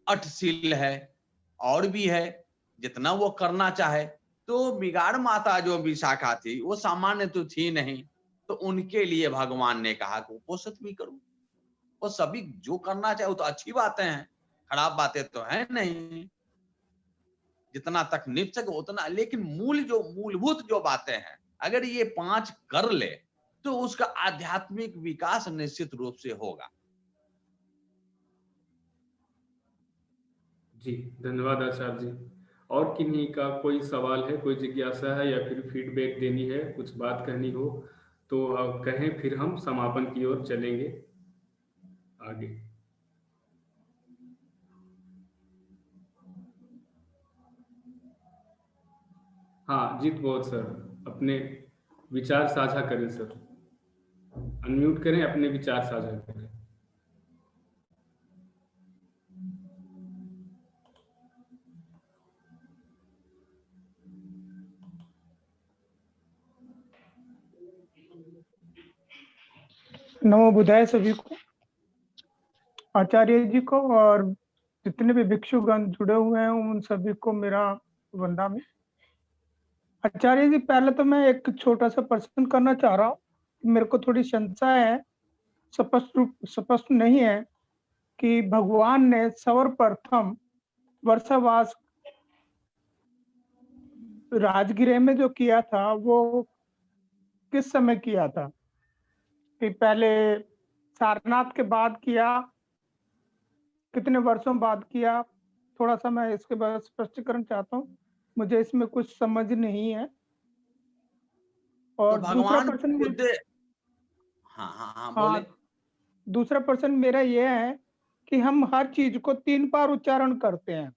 अठशील है और भी है जितना वो करना चाहे। तो मिगाड़ माता जो विशाखा थी वो सामान्य तो थी नहीं, तो उनके लिए भगवान ने कहा कि उपोषित भी करो। वो सभी जो करना चाहे वो तो अच्छी बातें हैं, खराब बातें तो है नहीं, जितना तक निप सके उतना। लेकिन मूलभूत जो बातें हैं अगर ये 5 कर ले तो उसका आध्यात्मिक विकास निश्चित रूप से होगा। जी धन्यवाद आचार्य जी। और किन्हीं का कोई सवाल है, कोई जिज्ञासा है या फिर फीडबैक देनी है, कुछ बात कहनी हो तो आप कहें, फिर हम समापन की ओर चलेंगे आगे। हाँ जीत बहुत सर, अपने विचार साझा करें सर, अनम्यूट करें, अपने विचार साझा करें। नमो बुद्धाय सभी को, आचार्य जी को और जितने भी भिक्षुगण जुड़े हुए हैं उन सभी को मेरा वंदना। आचार्य जी, पहले तो मैं एक छोटा सा प्रश्न करना चाह रहा हूँ। मेरे को थोड़ी शंका है स्पष्ट नहीं है कि भगवान ने सर्वप्रथम वर्षावास राजगृह में जो किया था वो किस समय किया था, कि पहले सारनाथ के बाद किया, कितने वर्षों बाद किया? थोड़ा सा मैं इसके बारे में स्पष्टीकरण चाहता हूँ, मुझे इसमें कुछ समझ नहीं है। तो और दूसरा भगवान प्रश्न बुद्ध, हाँ बोले। हाँ, दूसरा प्रश्न मेरा यह है कि हम हर चीज को 3 बार उच्चारण करते हैं,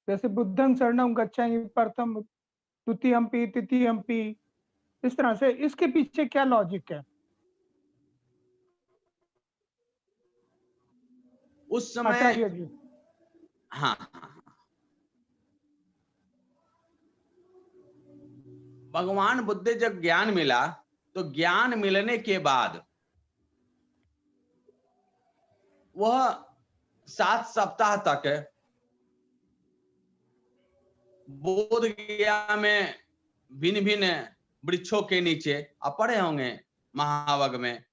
जैसे बुद्धं शरणं गच्छामि प्रथम द्वितीयम्पि तृतीयम्पि, इस तरह से, इसके पीछे क्या लॉजिक है? उस समय आचार्य जी। हाँ, भगवान बुद्ध जब ज्ञान मिला तो ज्ञान मिलने के बाद वह 7 सप्ताह तक बोध गया में भिन्न भिन्न वृक्षों के नीचे, आप पढ़े होंगे महावग में,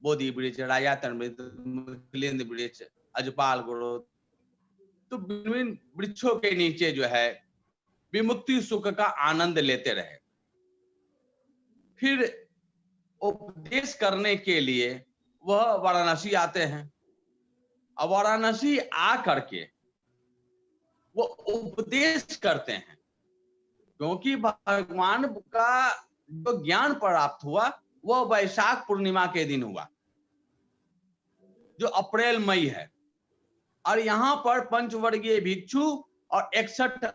बोधि वृक्ष, रायातन वृक्ष, मिलिंद वृक्ष, अजपाल गुरु, तो विभिन्न वृक्षों के नीचे जो है विमुक्ति सुख का आनंद लेते रहे। फिर उपदेश करने के लिए वह वाराणसी आते हैं, और वाराणसी आ करके वो उपदेश करते हैं, क्योंकि भगवान का जो ज्ञान प्राप्त हुआ वह वैशाख पूर्णिमा के दिन हुआ, जो अप्रैल मई है। और यहाँ पर पंचवर्गीय भिक्षु और 61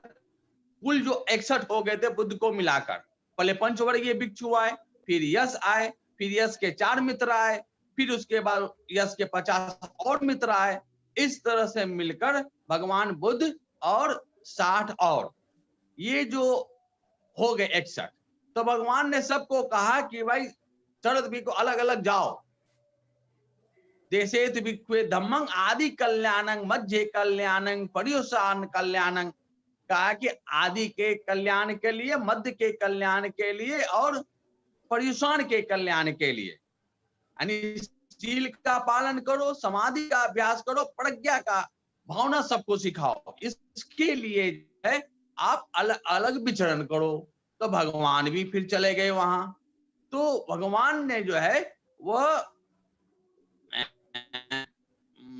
कुल जो 61 हो गए थे बुद्ध को मिलाकर, पहले पंचवर्गीय भिक्षु आए, फिर यश आए, फिर यश के 4 मित्र आए, फिर उसके बाद यश के 50 और मित्र आए। इस तरह से मिलकर भगवान बुद्ध और 60 और, ये जो हो गए 61। तो भगवान ने सबको कहा कि भाई शरद भी को अलग अलग जाओ, देशेत भिक्खवे धम्मं आदि कल्याणं मध्य कल्याणं पर्युषान कल्याणं, कहा कि आदि के कल्याण के लिए, मध्य के कल्याण के लिए और पर्युषान के कल्याण के लिए, यानी शील का पालन करो, समाधि का अभ्यास करो, प्रज्ञा का भावना सबको सिखाओ, इसके लिए है आप अलग अलग विचरण करो। तो भगवान भी फिर चले गए वहां। तो भगवान ने जो है वह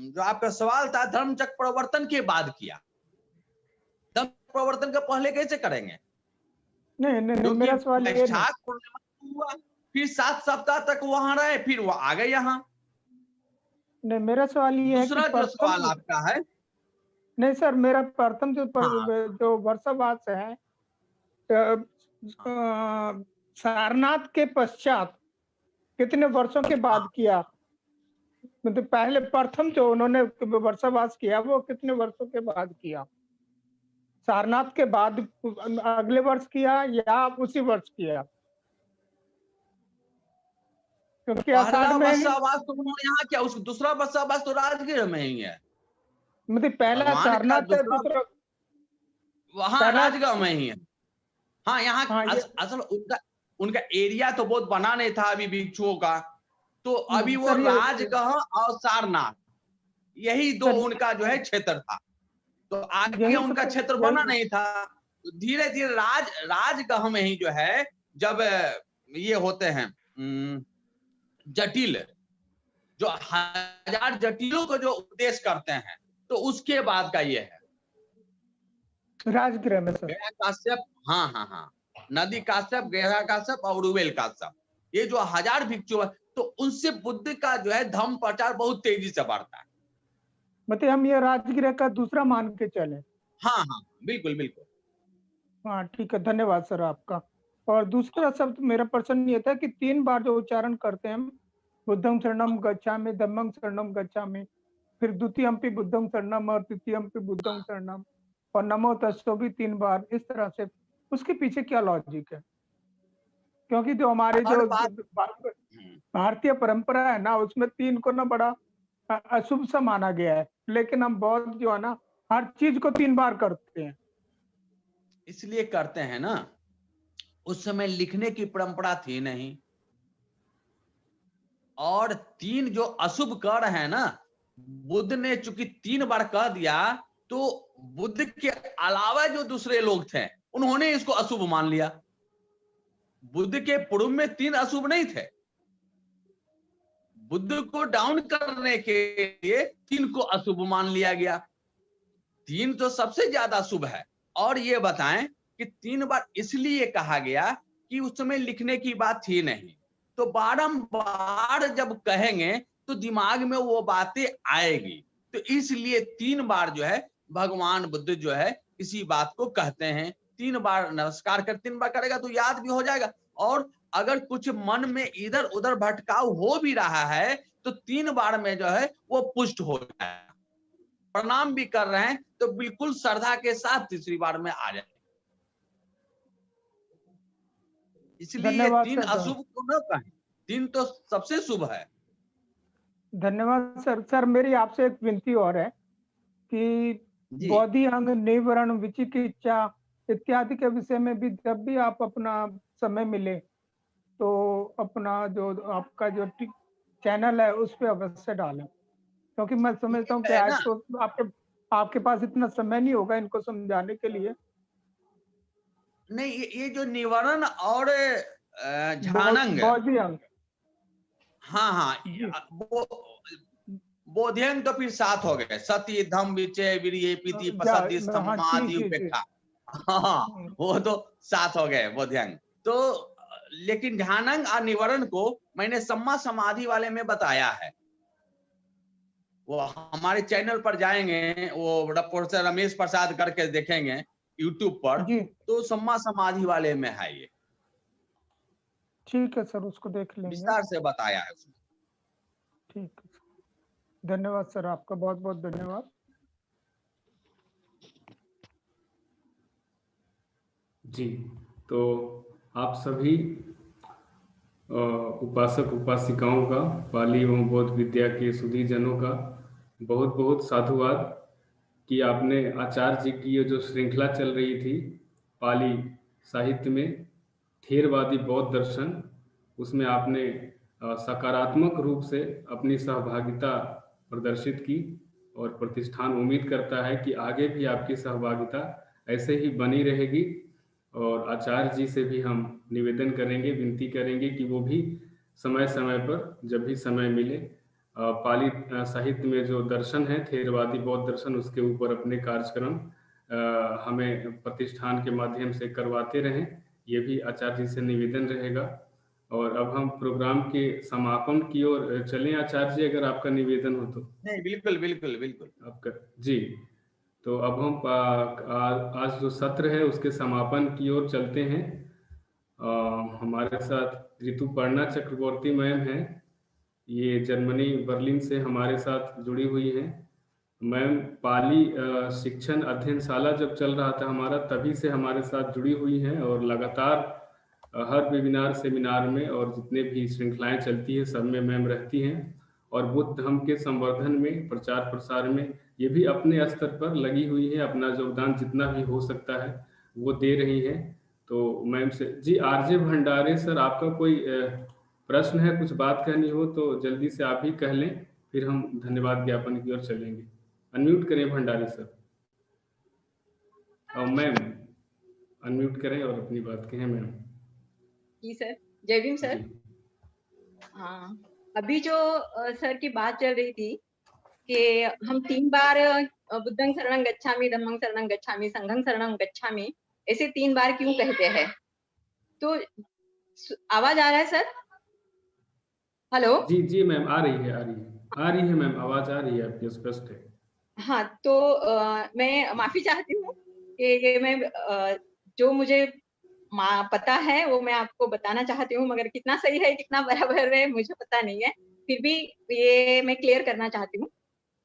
जो आपका सवाल था धर्मचक्र प्रवर्तन के बाद किया, धर्म प्रवर्तन का पहले कैसे करेंगे? नहीं, मेरा सवाल ये नहीं। हुआ, फिर 7 सप्ताह तक वहां रहे, फिर वो आ गए यहाँ। नहीं, मेरा सवाल ये है दूसरा जो सवाल आपका है, नहीं सर, मेरा प्रथम जो हाँ। जो वर्षावास है सारनाथ के पश्चात कितने वर्षों के बाद किया? मतलब पहले प्रथम जो उन्होंने वर्षावास किया वो कितने वर्षों के बाद किया? सारनाथ के बाद अगले वर्ष किया या उसी वर्ष किया? क्योंकि पहला आषाढ़ में वर्षावास तो उन्होंने यहाँ किया, उस दूसरा वर्षावास तो राजगीर में ही है। मतलब पहला भगवान का सारनाथ है, दूसरा वहां पहला राजगढ़ में ही है। हाँ, यहाँ असल उनका एरिया तो बहुत बना नहीं था अभी भिक्षुओं का, तो अभी वो राजगढ़ और सारनाथ यही दो उनका जो है क्षेत्र था, तो आगे उनका क्षेत्र बना नहीं था। तो धीरे धीरे राजगढ़ में ही जो है जब ये होते हैं जटिल, जो 1000 जटिलों को जो उपदेश करते हैं, तो उसके बाद का ये है राजगृह में सर। गया काश्यप, हाँ, नदी काश्यप, गया काश्यप और रुवेल काश्यप, ये जो 1000 भिक्षु है, तो उनसे बुद्ध का जो है धर्म प्रचार बहुत तेजी से बढ़ता है। मतलब हम ये राजगृह का दूसरा मान के चले? हाँ, बिल्कुल। हाँ ठीक है, धन्यवाद सर आपका। और दूसरा शब्द मेरा प्रश्न ये था कि 3 बार जो उच्चारण करते हैं, बुद्धं शरणं गच्छामि, धम्मं शरणं गच्छामि, फिर द्वितीयम्पि बुद्धं शरणं और तृतीयम्पि बुद्धं शरणं, और नमो तस्सो भी 3 बार, इस तरह से, उसके पीछे क्या लॉजिक है? क्योंकि जो हमारे जो भारतीय परंपरा है ना, उसमें 3 को ना बड़ा अशुभ सा माना गया है, लेकिन हम बहुत जो है ना हर चीज को 3 बार करते हैं। इसलिए करते हैं ना, उस समय लिखने की परंपरा थी नहीं, और 3 जो अशुभ कर है ना, बुद्ध ने चूंकि 3 बार कह दिया, तो बुद्ध के अलावा जो दूसरे लोग थे उन्होंने इसको अशुभ मान लिया। बुद्ध के पूर्व में 3 अशुभ नहीं थे। बुद्ध को डाउन करने के लिए 3 को अशुभ मान लिया गया। 3 तो सबसे ज्यादा शुभ है। और ये बताएं कि 3 बार इसलिए कहा गया कि उस समय लिखने की बात थी नहीं, तो बारंबार जब कहेंगे तो दिमाग में वो बातें आएगी, तो इसलिए 3 बार जो है भगवान बुद्ध जो है इसी बात को कहते हैं। 3 बार नमस्कार कर 3 बार करेगा तो याद भी हो जाएगा। और अगर कुछ मन में इधर उधर भटकाव हो भी रहा है तो 3 बार में जो है वो पुष्ट हो जाएगा। प्रणाम भी कर रहे हैं तो बिल्कुल श्रद्धा के साथ तीसरी बार में आ जाए। इसलिए ये 3 अशुभ को न कहें, 3 तो सबसे शुभ है। धन्यवाद सर। सर मेरी आपसे एक विनती और है कि बौद्धि अंग, निवरण, विचिकित्सा इत्यादि के विषय में भी जब भी आप अपना समय मिले तो अपना जो आपका जो चैनल है उस पर अवश्य डालें, क्योंकि मैं समझता हूँ कि आज तो आपके पास इतना समय नहीं होगा इनको समझाने के लिए। नहीं, ये जो निवरण और झानंग, हाँ, बोध्यंग तो फिर 7 हो गए। सती, धम्म, विचय, वीर्य, पीति, पसद्धि, समाधि, उपेक्षा, हाँ, वो तो 7 हो गए बोध्यंग। तो लेकिन ध्यानंग और निवरण को मैंने सम्मा समाधि वाले में बताया है। वो हमारे चैनल पर जाएंगे, वो प्रोफेसर रमेश प्रसाद करके देखेंगे यूट्यूब पर, तो सम्मा समाधि वाले में है ये। ठीक है सर, उसको देख लेंगे, विस्तार से बताया है उसमें। ठीक है, धन्यवाद सर, आपका बहुत बहुत धन्यवाद। जी, तो आप सभी उपासक उपासिकाओं का, पाली एवं बौद्ध विद्या के सुधी जनों का बहुत बहुत साधुवाद कि आपने आचार्य जी की ये जो श्रृंखला चल रही थी पाली साहित्य में थेरवादी बौद्ध दर्शन, उसमें आपने सकारात्मक रूप से अपनी सहभागिता प्रदर्शित की और प्रतिष्ठान उम्मीद करता है कि आगे भी आपकी सहभागिता ऐसे ही बनी रहेगी। और आचार्य जी से भी हम निवेदन करेंगे, विनती करेंगे कि वो भी समय समय पर जब भी समय मिले पाली साहित्य में जो दर्शन है थेरवादी बौद्ध दर्शन, उसके ऊपर अपने कार्यक्रम हमें प्रतिष्ठान के माध्यम से करवाते रहें, ये भी आचार्य जी से निवेदन रहेगा। और अब हम प्रोग्राम के समापन की ओर चलें आचार्य जी, अगर आपका निवेदन हो तो। नहीं, बिल्कुल बिल्कुल बिल्कुल आपका जी। तो अब हम आज जो सत्र है उसके समापन की ओर चलते हैं। हमारे साथ ऋतुपर्णा चक्रवर्ती मैम हैं, ये जर्मनी बर्लिन से हमारे साथ जुड़ी हुई हैं। मैम पाली शिक्षण अध्ययनशाला जब चल रहा था हमारा, तभी से हमारे साथ जुड़ी हुई हैं और लगातार हर वेबिनार सेमिनार में और जितने भी श्रृंखलाएं चलती है सब में मैम रहती हैं और बुद्ध धर्म के संवर्धन में, प्रचार प्रसार में ये भी अपने स्तर पर लगी हुई है, अपना योगदान जितना भी हो सकता है वो दे रही हैं। तो मैम से जी, आरजे भंडारे सर, आपका कोई प्रश्न है, कुछ बात कहनी हो तो जल्दी से आप ही कह लें, फिर हम धन्यवाद ज्ञापन की ओर चलेंगे। अनम्यूट करें भंडारी सर। और मैम अनम्यूट करें और अपनी बात कहें मैम। जी सर, जय भीम सर। हाँ, अभी जो सर की बात चल रही थी कि हम 3 बार बुद्धं शरणं गच्छामि, धम्मं शरणं गच्छामि, संघं शरणं गच्छामि, ऐसे 3 बार क्यों कहते हैं? तो आवाज आ रहा है सर? हेलो? जी जी मैम, आ रही है मैम, आवाज आ रही है आपकी, स्पष्ट है। हाँ, तो मैं माफी चाहती हूँ कि मैं जो मुझे पता है वो मैं आपको बताना चाहती हूँ, मगर कितना सही है कितना बराबर है मुझे पता नहीं है, फिर भी ये मैं क्लियर करना चाहती हूँ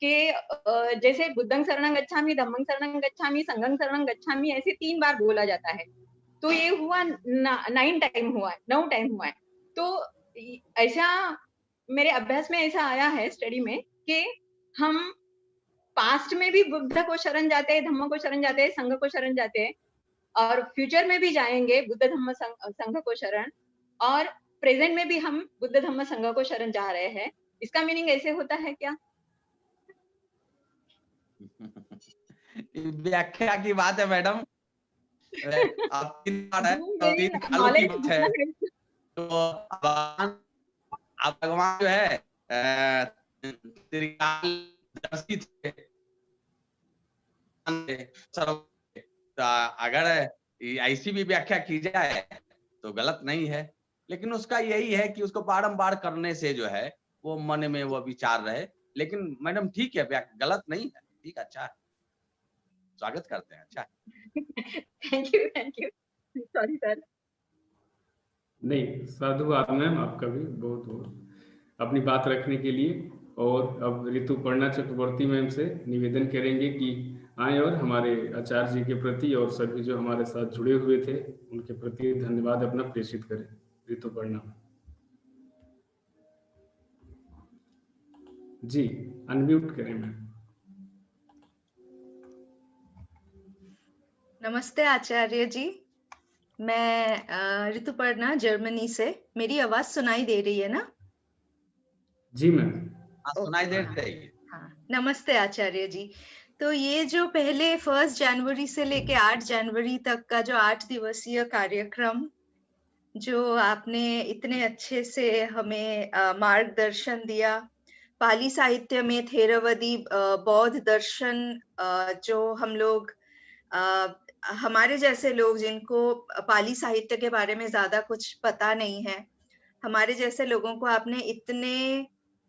कि जैसे बुद्धं शरणं गच्छामि, धम्मं शरणं गच्छामि, संघं शरणं गच्छामि, ऐसे 3 बार बोला जाता है। तो ये हुआ 9 टाइम हुआ है। तो ऐसा मेरे अभ्यास में ऐसा आया है स्टडी में कि हम पास्ट में भी बुद्ध को शरण जाते हैं, धम्म को शरण जाते हैं, संघ को शरण जाते हैं, और फ्यूचर में भी जाएंगे बुद्ध धम्म संघ को शरण, और प्रेजेंट में भी हम बुद्ध धम्म संघ को शरण जा रहे हैं, इसका मीनिंग ऐसे होता है क्या? व्याख्या की बात है मैडम, आप 3 बार है जो तो मेरी 3 कालों की नॉलेज बात है। तो भगवान जो है त्रिकालदर्शी थे। तो अगर ऐसी भी व्याख्या की जाए तो गलत नहीं है, लेकिन उसका यही है कि उसको बारंबार करने से जो है वो मन में वो विचार रहे। लेकिन मैडम ठीक है, गलत नहीं है, ठीक, अच्छा है, स्वागत करते हैं, अच्छा है। Thank you sorry sir. नहीं, साधुवाद मैम, आपका भी बहुत बहुत अपनी बात रखने के लिए। और अब ऋतुपर्णा चक्रवर्ती मैम से निवेदन करेंगे कि आए और हमारे आचार्य जी के प्रति और सभी जो हमारे साथ जुड़े हुए थे उनके प्रति धन्यवाद अपना प्रेषित करें। ऋतुपर्णा जी, अनम्यूट करें मैम। नमस्ते आचार्य जी, मैं ऋतुपर्णा जर्मनी से। मेरी आवाज सुनाई दे रही है ना? जी मैम। सुनाई दे रही है। हाँ, नमस्ते आचार्य जी। तो ये जो पहले 1 जनवरी से लेके 8 जनवरी तक का जो 8 दिवसीय कार्यक्रम जो आपने इतने अच्छे से हमें मार्गदर्शन दिया, पाली साहित्य में थेरवादी बौद्ध दर्शन जो हम लोग हमारे जैसे लोग जिनको पाली साहित्य के बारे में ज्यादा कुछ पता नहीं है, हमारे जैसे लोगों को आपने इतने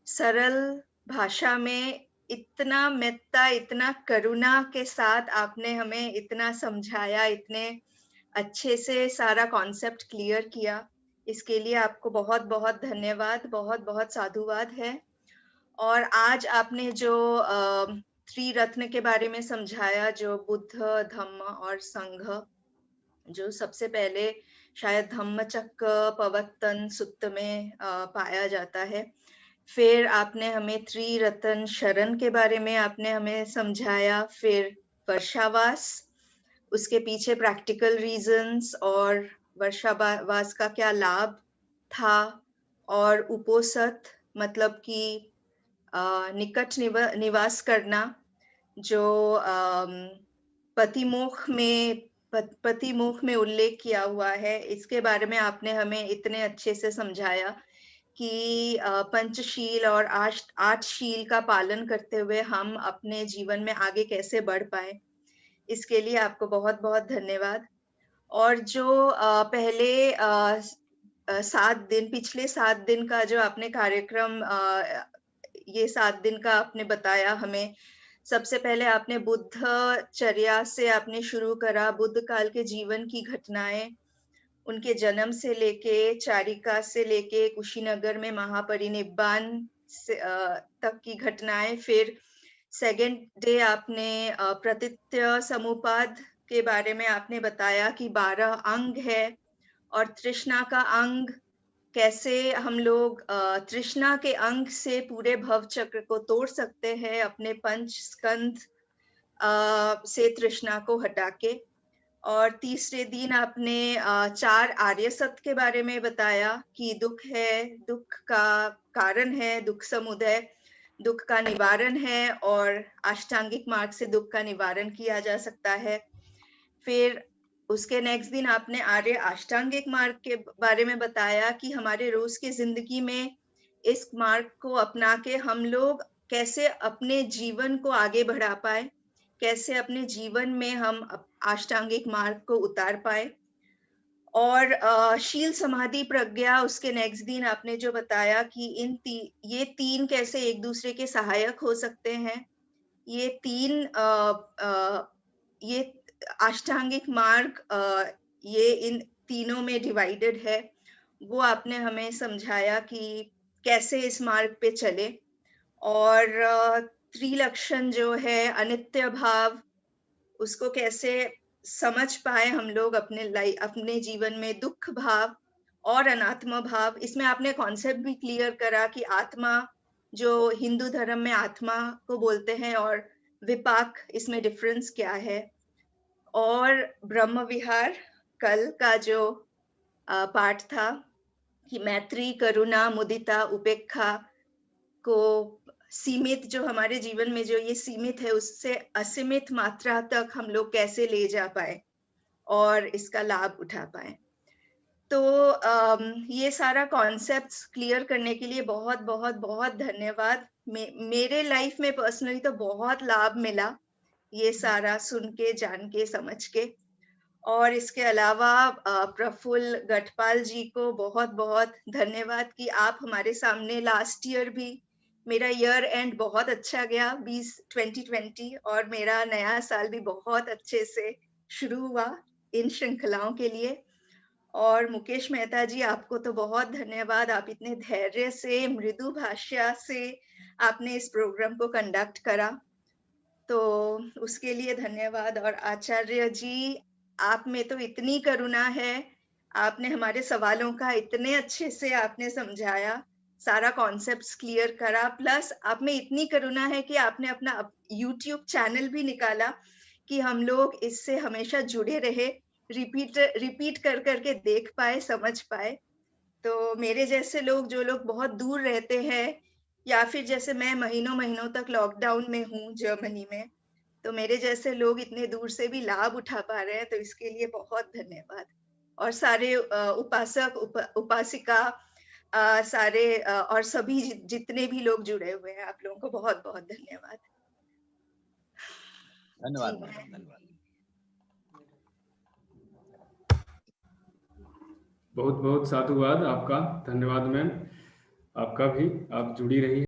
सरल भाषा में इतना मेत्ता, इतना करुणा के साथ आपने हमें इतना समझाया, इतने अच्छे से सारा कॉन्सेप्ट क्लियर किया। इसके लिए आपको बहुत बहुत धन्यवाद, बहुत बहुत साधुवाद है। और आज आपने जो त्रिरत्न के बारे में समझाया, जो बुद्ध, धम्म और संघ, जो सबसे पहले शायद धम्मचक्र प्रवर्तन सुत्त में पाया जाता है। फिर आपने हमें त्रिरत्न शरण के बारे में आपने हमें समझाया, फिर वर्षावास, उसके पीछे प्रैक्टिकल रीजंस और वर्षावास का क्या लाभ था, और उपोसत मतलब कि निकट निवास करना, जो पतिमोक्ष में उल्लेख किया हुआ है, इसके बारे में आपने हमें इतने अच्छे से समझाया कि पंचशील और 8 शील का पालन करते हुए हम अपने जीवन में आगे कैसे बढ़ पाए। इसके लिए आपको बहुत बहुत धन्यवाद। और जो पहले 7 दिन, पिछले 7 दिन का जो आपने कार्यक्रम, ये 7 दिन का आपने बताया हमें, सबसे पहले आपने बुद्धचर्या से आपने शुरू करा, बुद्ध काल के जीवन की घटनाएं, उनके जन्म से लेके चारिका से लेके कुशीनगर में महापरिनिब्बान तक की घटनाएं। फिर सेकंड डे आपने प्रतित्य समुपाद के बारे में आपने बताया कि 12 अंग है, और तृष्णा का अंग, कैसे हम लोग तृष्णा के अंग से पूरे भव चक्र को तोड़ सकते हैं अपने 5 स्कंध से तृष्णा को हटा के। और तीसरे दिन आपने 4 आर्य सत्य के बारे में बताया कि दुख है, दुख का कारण है, दुख समुदय, दुख का निवारण है, और अष्टांगिक मार्ग से दुख का निवारण किया जा सकता है। फिर उसके नेक्स्ट दिन आपने आर्य अष्टांगिक मार्ग के बारे में बताया कि हमारे रोज की जिंदगी में इस मार्ग को अपना के हम लोग कैसे अपने जीवन को आगे बढ़ा पाए, कैसे अपने जीवन में हम अष्टांगिक मार्ग को उतार पाए। और शील समाधि प्रज्ञा, उसके नेक्स्ट दिन आपने जो बताया कि ये 3 कैसे एक दूसरे के सहायक हो सकते हैं। ये 3 ये अष्टांगिक मार्ग ये इन तीनों में डिवाइडेड है, वो आपने हमें समझाया कि कैसे इस मार्ग पे चले। और त्रिलक्षण जो है अनित्य भाव, उसको कैसे समझ पाए हम लोग अपने जीवन में, दुख भाव और अनात्म भाव। इसमें आपने कॉन्सेप्ट भी क्लियर करा कि आत्मा, जो हिंदू धर्म में आत्मा को बोलते हैं, और विपाक, इसमें डिफरेंस क्या है। और ब्रह्म विहार कल का जो पाठ था कि मैत्री, करुणा, मुदिता, उपेक्षा को सीमित, जो हमारे जीवन में जो ये सीमित है, उससे असीमित मात्रा तक हम लोग कैसे ले जा पाए और इसका लाभ उठा पाए। तो ये सारा कॉन्सेप्ट्स क्लियर करने के लिए बहुत बहुत बहुत धन्यवाद। मेरे लाइफ में पर्सनली तो बहुत लाभ मिला ये सारा सुन के, जान के, समझ के। और इसके अलावा प्रफुल्ल गढ़पाल जी को बहुत बहुत धन्यवाद कि आप हमारे सामने, लास्ट ईयर भी मेरा ईयर एंड बहुत अच्छा गया 2020, और मेरा नया साल भी बहुत अच्छे से शुरू हुआ इन श्रृंखलाओं के लिए। और मुकेश मेहता जी, आपको तो बहुत धन्यवाद, आप इतने धैर्य से, मृदु भाषा से आपने इस प्रोग्राम को कंडक्ट करा, तो उसके लिए धन्यवाद। और आचार्य जी, आप में तो इतनी करुणा है, आपने हमारे सवालों का इतने अच्छे से आपने समझाया, सारा कॉन्सेप्ट्स क्लियर करा, प्लस आप में इतनी करुणा है कि आपने अपना YouTube चैनल भी निकाला कि हम लोग इससे हमेशा जुड़े रहे, रिपीट कर करके देख पाए, समझ पाए। तो मेरे जैसे लोग, जो लोग बहुत दूर रहते हैं, या फिर जैसे मैं महीनों महीनों तक लॉकडाउन में हूँ जर्मनी में, तो मेरे जैसे लोग इतने दूर से भी लाभ उठा पा रहे हैं, तो इसके लिए बहुत धन्यवाद। और सारे उपासक, उपासिका, सारे और सभी जितने भी लोग जुड़े हुए हैं, आप लोगों को बहुत बहुत धन्यवाद। धन्यवाद मैडम, धन्यवाद। बहुत बहुत साधुवाद आपका, धन्यवाद मैम आपका भी, आप जुड़ी रही है।